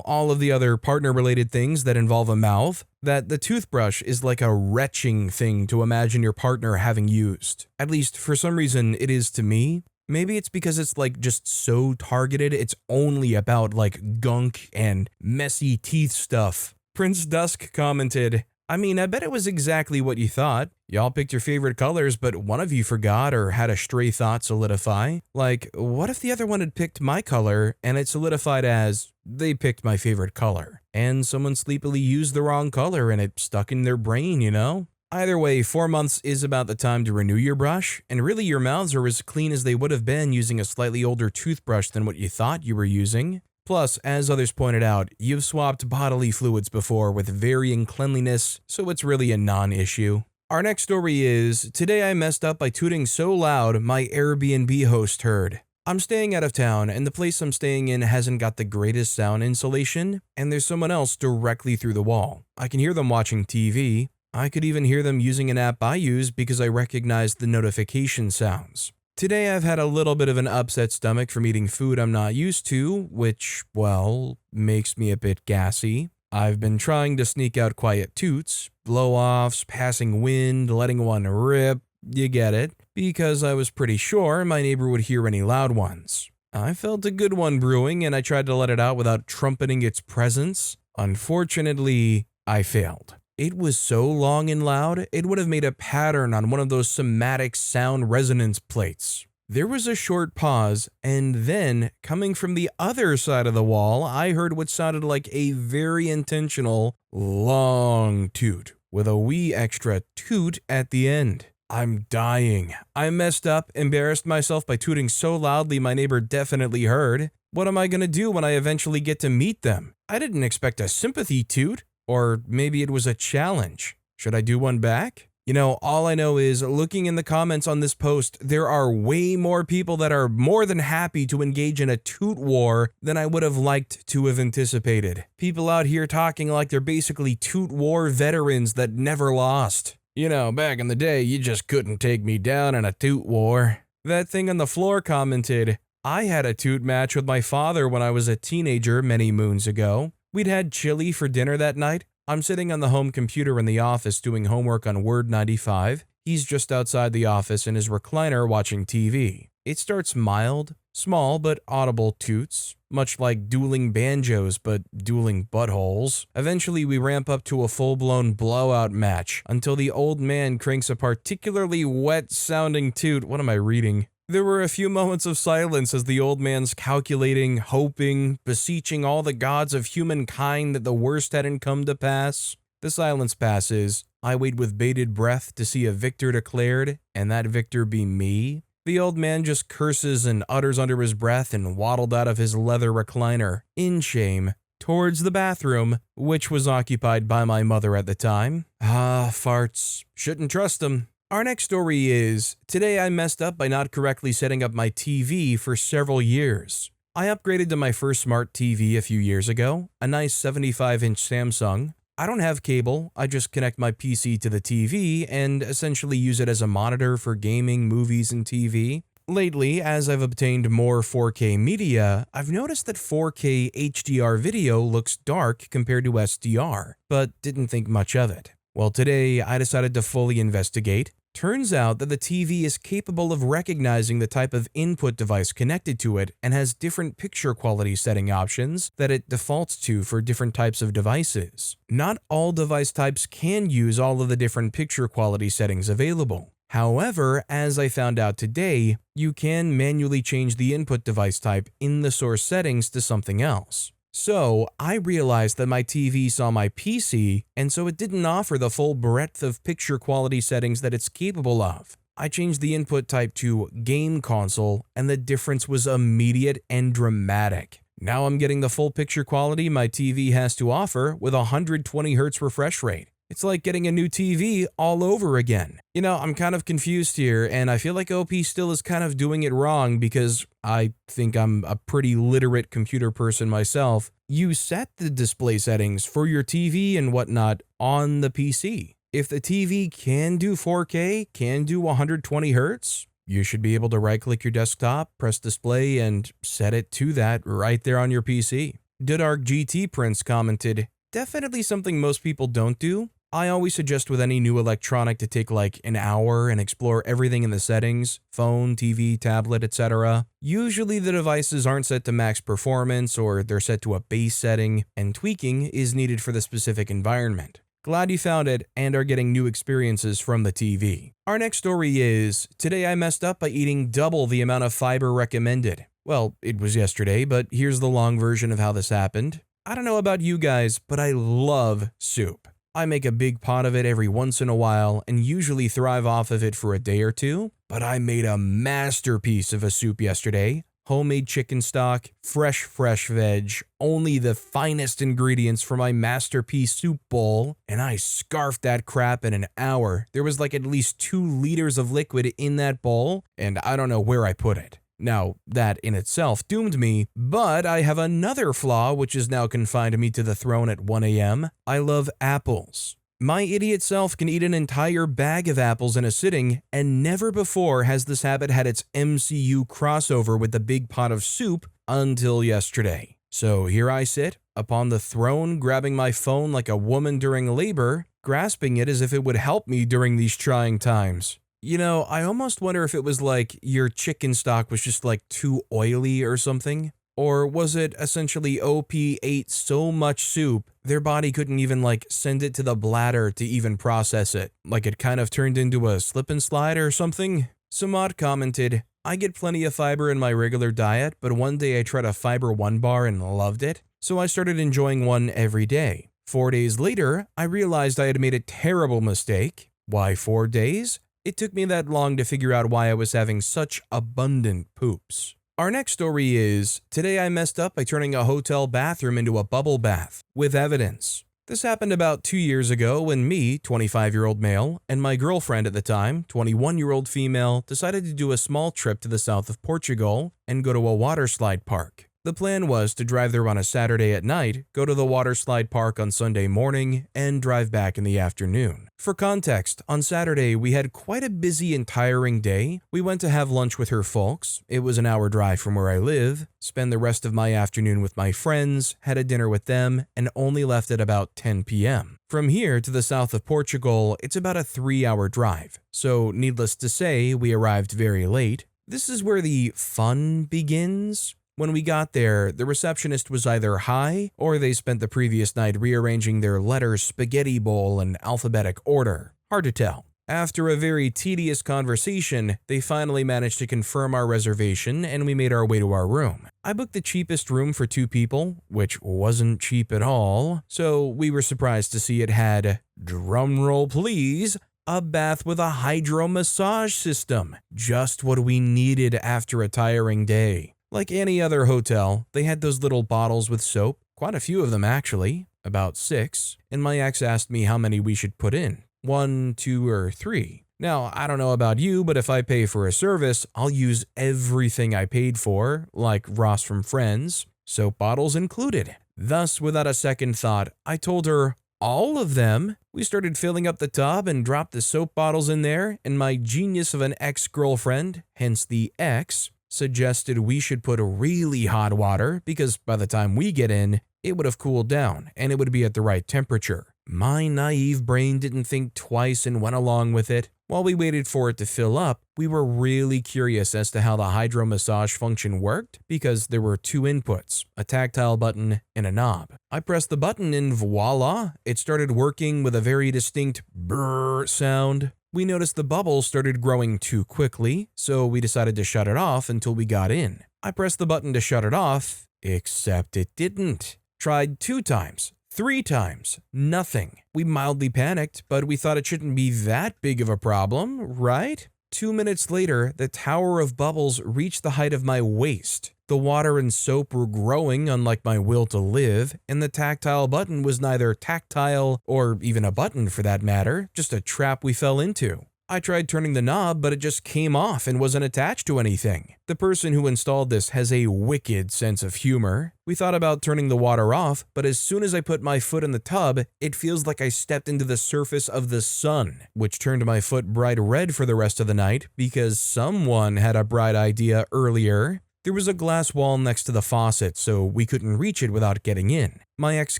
S1: all of the other partner-related things that involve a mouth, that the toothbrush is a retching thing to imagine your partner having used. At least, for some reason, it is to me. Maybe it's because it's just so targeted, it's only about gunk and messy teeth stuff. Prince Dusk commented, "I mean, I bet it was exactly what you thought. Y'all picked your favorite colors, but one of you forgot or had a stray thought solidify. What if the other one had picked my color and it solidified as, they picked my favorite color, and someone sleepily used the wrong color and it stuck in their brain, Either way, 4 months is about the time to renew your brush, and really your mouths are as clean as they would have been using a slightly older toothbrush than what you thought you were using. Plus, as others pointed out, you've swapped bodily fluids before with varying cleanliness, so it's really a non-issue." Our next story is, "Today I messed up by tooting so loud my Airbnb host heard. I'm staying out of town, and the place I'm staying in hasn't got the greatest sound insulation, and there's someone else directly through the wall. I can hear them watching TV. I could even hear them using an app I use because I recognized the notification sounds. Today I've had a little bit of an upset stomach from eating food I'm not used to, which, well, makes me a bit gassy. I've been trying to sneak out quiet toots, blow-offs, passing wind, letting one rip, you get it, because I was pretty sure my neighbor would hear any loud ones. I felt a good one brewing and I tried to let it out without trumpeting its presence. Unfortunately, I failed. It was so long and loud, it would have made a pattern on one of those somatic sound resonance plates. There was a short pause, and then, coming from the other side of the wall, I heard what sounded like a very intentional, long toot, with a wee extra toot at the end. I'm dying. I messed up, embarrassed myself by tooting so loudly my neighbor definitely heard. What am I gonna do when I eventually get to meet them? I didn't expect a sympathy toot. Or maybe it was a challenge. Should I do one back? You know, all I know is, looking in the comments on this post, there are way more people that are more than happy to engage in a toot war than I would have liked to have anticipated. People out here talking like they're basically toot war veterans that never lost. You know, back in the day, you just couldn't take me down in a toot war. That thing on the floor commented, I had a toot match with my father when I was a teenager many moons ago. We'd had chili for dinner that night. I'm sitting on the home computer in the office doing homework on Word 95. He's just outside the office in his recliner watching TV. It starts mild, small but audible toots, much like dueling banjos but dueling buttholes. Eventually we ramp up to a full-blown blowout match until the old man cranks a particularly wet-sounding toot. What am I reading? There were a few moments of silence as the old man's calculating, hoping, beseeching all the gods of humankind that the worst hadn't come to pass. The silence passes. I wait with bated breath to see a victor declared, and that victor be me. The old man just curses and utters under his breath and waddled out of his leather recliner, in shame, towards the bathroom, which was occupied by my mother at the time. Ah, farts. Shouldn't trust them. Our next story is, today I messed up by not correctly setting up my TV for several years. I upgraded to my first smart TV a few years ago, a nice 75-inch Samsung. I don't have cable, I just connect my PC to the TV and essentially use it as a monitor for gaming, movies, and TV. Lately, as I've obtained more 4K media, I've noticed that 4K HDR video looks dark compared to SDR, but didn't think much of it. Well, today I decided to fully investigate. Turns out that the TV is capable of recognizing the type of input device connected to it and has different picture quality setting options that it defaults to for different types of devices. Not all device types can use all of the different picture quality settings available. However, as I found out today, you can manually change the input device type in the source settings to something else. So, I realized that my TV saw my PC, and so it didn't offer the full breadth of picture quality settings that it's capable of. I changed the input type to game console, and the difference was immediate and dramatic. Now I'm getting the full picture quality my TV has to offer with a 120Hz refresh rate. It's like getting a new TV all over again. You know, I'm kind of confused here, and I feel like OP still is kind of doing it wrong because I think I'm a pretty literate computer person myself. You set the display settings for your TV and whatnot on the PC. If the TV can do 4K, can do 120Hz, you should be able to right-click your desktop, press display, and set it to that right there on your PC. Dudark GT Prince commented, definitely something most people don't do. I always suggest with any new electronic to take like an hour and explore everything in the settings, phone, TV, tablet, etc. Usually the devices aren't set to max performance or they're set to a base setting, and tweaking is needed for the specific environment. Glad you found it and are getting new experiences from the TV. Our next story is, today I messed up by eating double the amount of fiber recommended. Well, it was yesterday, but here's the long version of how this happened. I don't know about you guys, but I love soup. I make a big pot of it every once in a while and usually thrive off of it for a day or two, but I made a masterpiece of a soup yesterday. Homemade chicken stock, fresh veg, only the finest ingredients for my masterpiece soup bowl, and I scarfed that crap in an hour. There was like at least 2 liters of liquid in that bowl, and I don't know where I put it. Now, that in itself doomed me, but I have another flaw which has now confined me to the throne at 1 a.m. I love apples. My idiot self can eat an entire bag of apples in a sitting, and never before has this habit had its MCU crossover with the big pot of soup until yesterday. So here I sit, upon the throne, grabbing my phone like a woman during labor, grasping it as if it would help me during these trying times. You know, I almost wonder if it was like your chicken stock was just like too oily or something. Or was it essentially OP ate so much soup, their body couldn't even like send it to the bladder to even process it? Like it kind of turned into a slip and slide or something? Samad commented, I get plenty of fiber in my regular diet, but one day I tried a Fibre 1 bar and loved it, so I started enjoying one every day. 4 days later, I realized I had made a terrible mistake. Why 4 days? It took me that long to figure out why I was having such abundant poops. Our next story is, today I messed up by turning a hotel bathroom into a bubble bath, with evidence. This happened about 2 years ago when me, 25-year-old male, and my girlfriend at the time, 21-year-old female, decided to do a small trip to the south of Portugal and go to a water slide park. The plan was to drive there on a Saturday at night, go to the water slide park on Sunday morning, and drive back in the afternoon. For context, on Saturday we had quite a busy and tiring day. We went to have lunch with her folks. It was an hour drive from where I live. Spend the rest of my afternoon with my friends, had a dinner with them, and only left at about 10 p.m. From here to the south of Portugal, it's about a 3-hour drive. So needless to say, we arrived very late. This is where the fun begins. When we got there, the receptionist was either high or they spent the previous night rearranging their letter spaghetti bowl in alphabetic order. Hard to tell. After a very tedious conversation, they finally managed to confirm our reservation and we made our way to our room. I booked the cheapest room for 2 people, which wasn't cheap at all, so we were surprised to see it had, drumroll please, a bath with a hydro massage system. Just what we needed after a tiring day. Like any other hotel, they had those little bottles with soap, quite a few of them actually, about 6, and my ex asked me how many we should put in, 1, 2, or 3. Now, I don't know about you, but if I pay for a service, I'll use everything I paid for, like Ross from Friends, soap bottles included. Thus, without a second thought, I told her, all of them. We started filling up the tub and dropped the soap bottles in there, and my genius of an ex-girlfriend, hence the ex, suggested we should put really hot water because by the time we get in, it would have cooled down and it would be at the right temperature. My naive brain didn't think twice and went along with it. While we waited for it to fill up, we were really curious as to how the hydro massage function worked because there were 2 inputs, a tactile button and a knob. I pressed the button and voila, it started working with a very distinct brrr sound. We noticed the bubbles started growing too quickly, so we decided to shut it off until we got in. I pressed the button to shut it off, except it didn't. Tried 2 times, 3 times, nothing. We mildly panicked, but we thought it shouldn't be that big of a problem, right? 2 minutes later, the tower of bubbles reached the height of my waist. The water and soap were growing, unlike my will to live, and the tactile button was neither tactile or even a button for that matter, just a trap we fell into. I tried turning the knob, but it just came off and wasn't attached to anything. The person who installed this has a wicked sense of humor. We thought about turning the water off, but as soon as I put my foot in the tub, it feels like I stepped into the surface of the sun, which turned my foot bright red for the rest of the night because someone had a bright idea earlier. There was a glass wall next to the faucet, so we couldn't reach it without getting in. My ex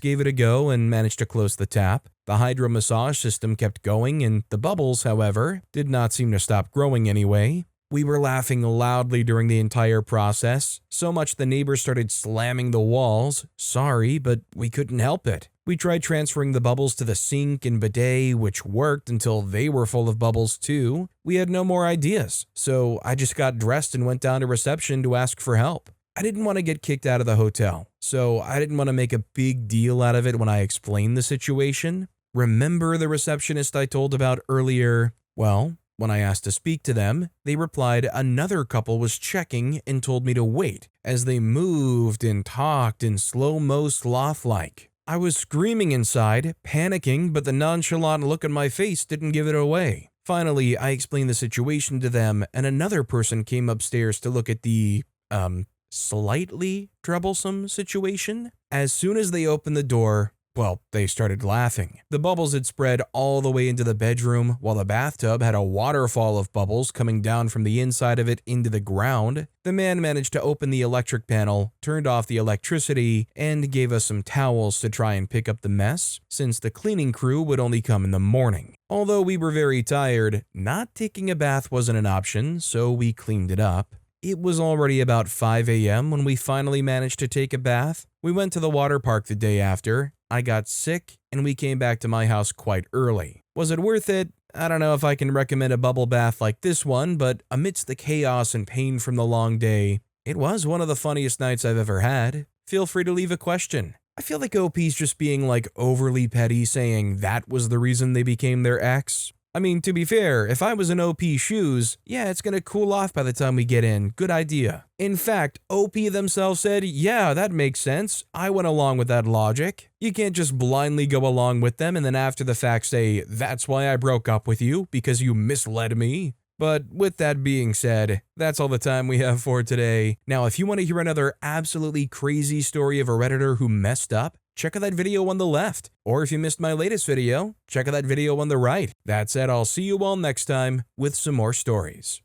S1: gave it a go and managed to close the tap. The hydro massage system kept going, and the bubbles, however, did not seem to stop growing anyway. We were laughing loudly during the entire process, so much the neighbors started slamming the walls. Sorry, but we couldn't help it. We tried transferring the bubbles to the sink and bidet, which worked until they were full of bubbles too. We had no more ideas, so I just got dressed and went down to reception to ask for help. I didn't want to get kicked out of the hotel, so I didn't want to make a big deal out of it when I explained the situation. Remember the receptionist I told about earlier? Well, when I asked to speak to them, they replied another couple was checking and told me to wait as they moved and talked in slow-mo sloth-like. I was screaming inside, panicking, but the nonchalant look on my face didn't give it away. Finally, I explained the situation to them, and another person came upstairs to look at the, slightly troublesome situation. As soon as they opened the door, Well, they started laughing. The bubbles had spread all the way into the bedroom, while the bathtub had a waterfall of bubbles coming down from the inside of it into the ground. The man managed to open the electric panel, turned off the electricity, and gave us some towels to try and pick up the mess, since the cleaning crew would only come in the morning. Although we were very tired, not taking a bath wasn't an option, so we cleaned it up. It was already about 5 a.m. when we finally managed to take a bath. We went to the water park the day after. I got sick, and we came back to my house quite early. Was it worth it? I don't know if I can recommend a bubble bath like this one, but amidst the chaos and pain from the long day, it was one of the funniest nights I've ever had. Feel free to leave a question. I feel like OP's just being like overly petty, saying that was the reason they became their ex. I mean, to be fair, if I was in OP's shoes, yeah, it's gonna cool off by the time we get in. Good idea. In fact, OP themselves said, yeah, that makes sense. I went along with that logic. You can't just blindly go along with them and then after the fact say, that's why I broke up with you, because you misled me. But with that being said, that's all the time we have for today. Now, if you want to hear another absolutely crazy story of a Redditor who messed up, check out that video on the left. Or if you missed my latest video, check out that video on the right. That said, I'll see you all next time with some more stories.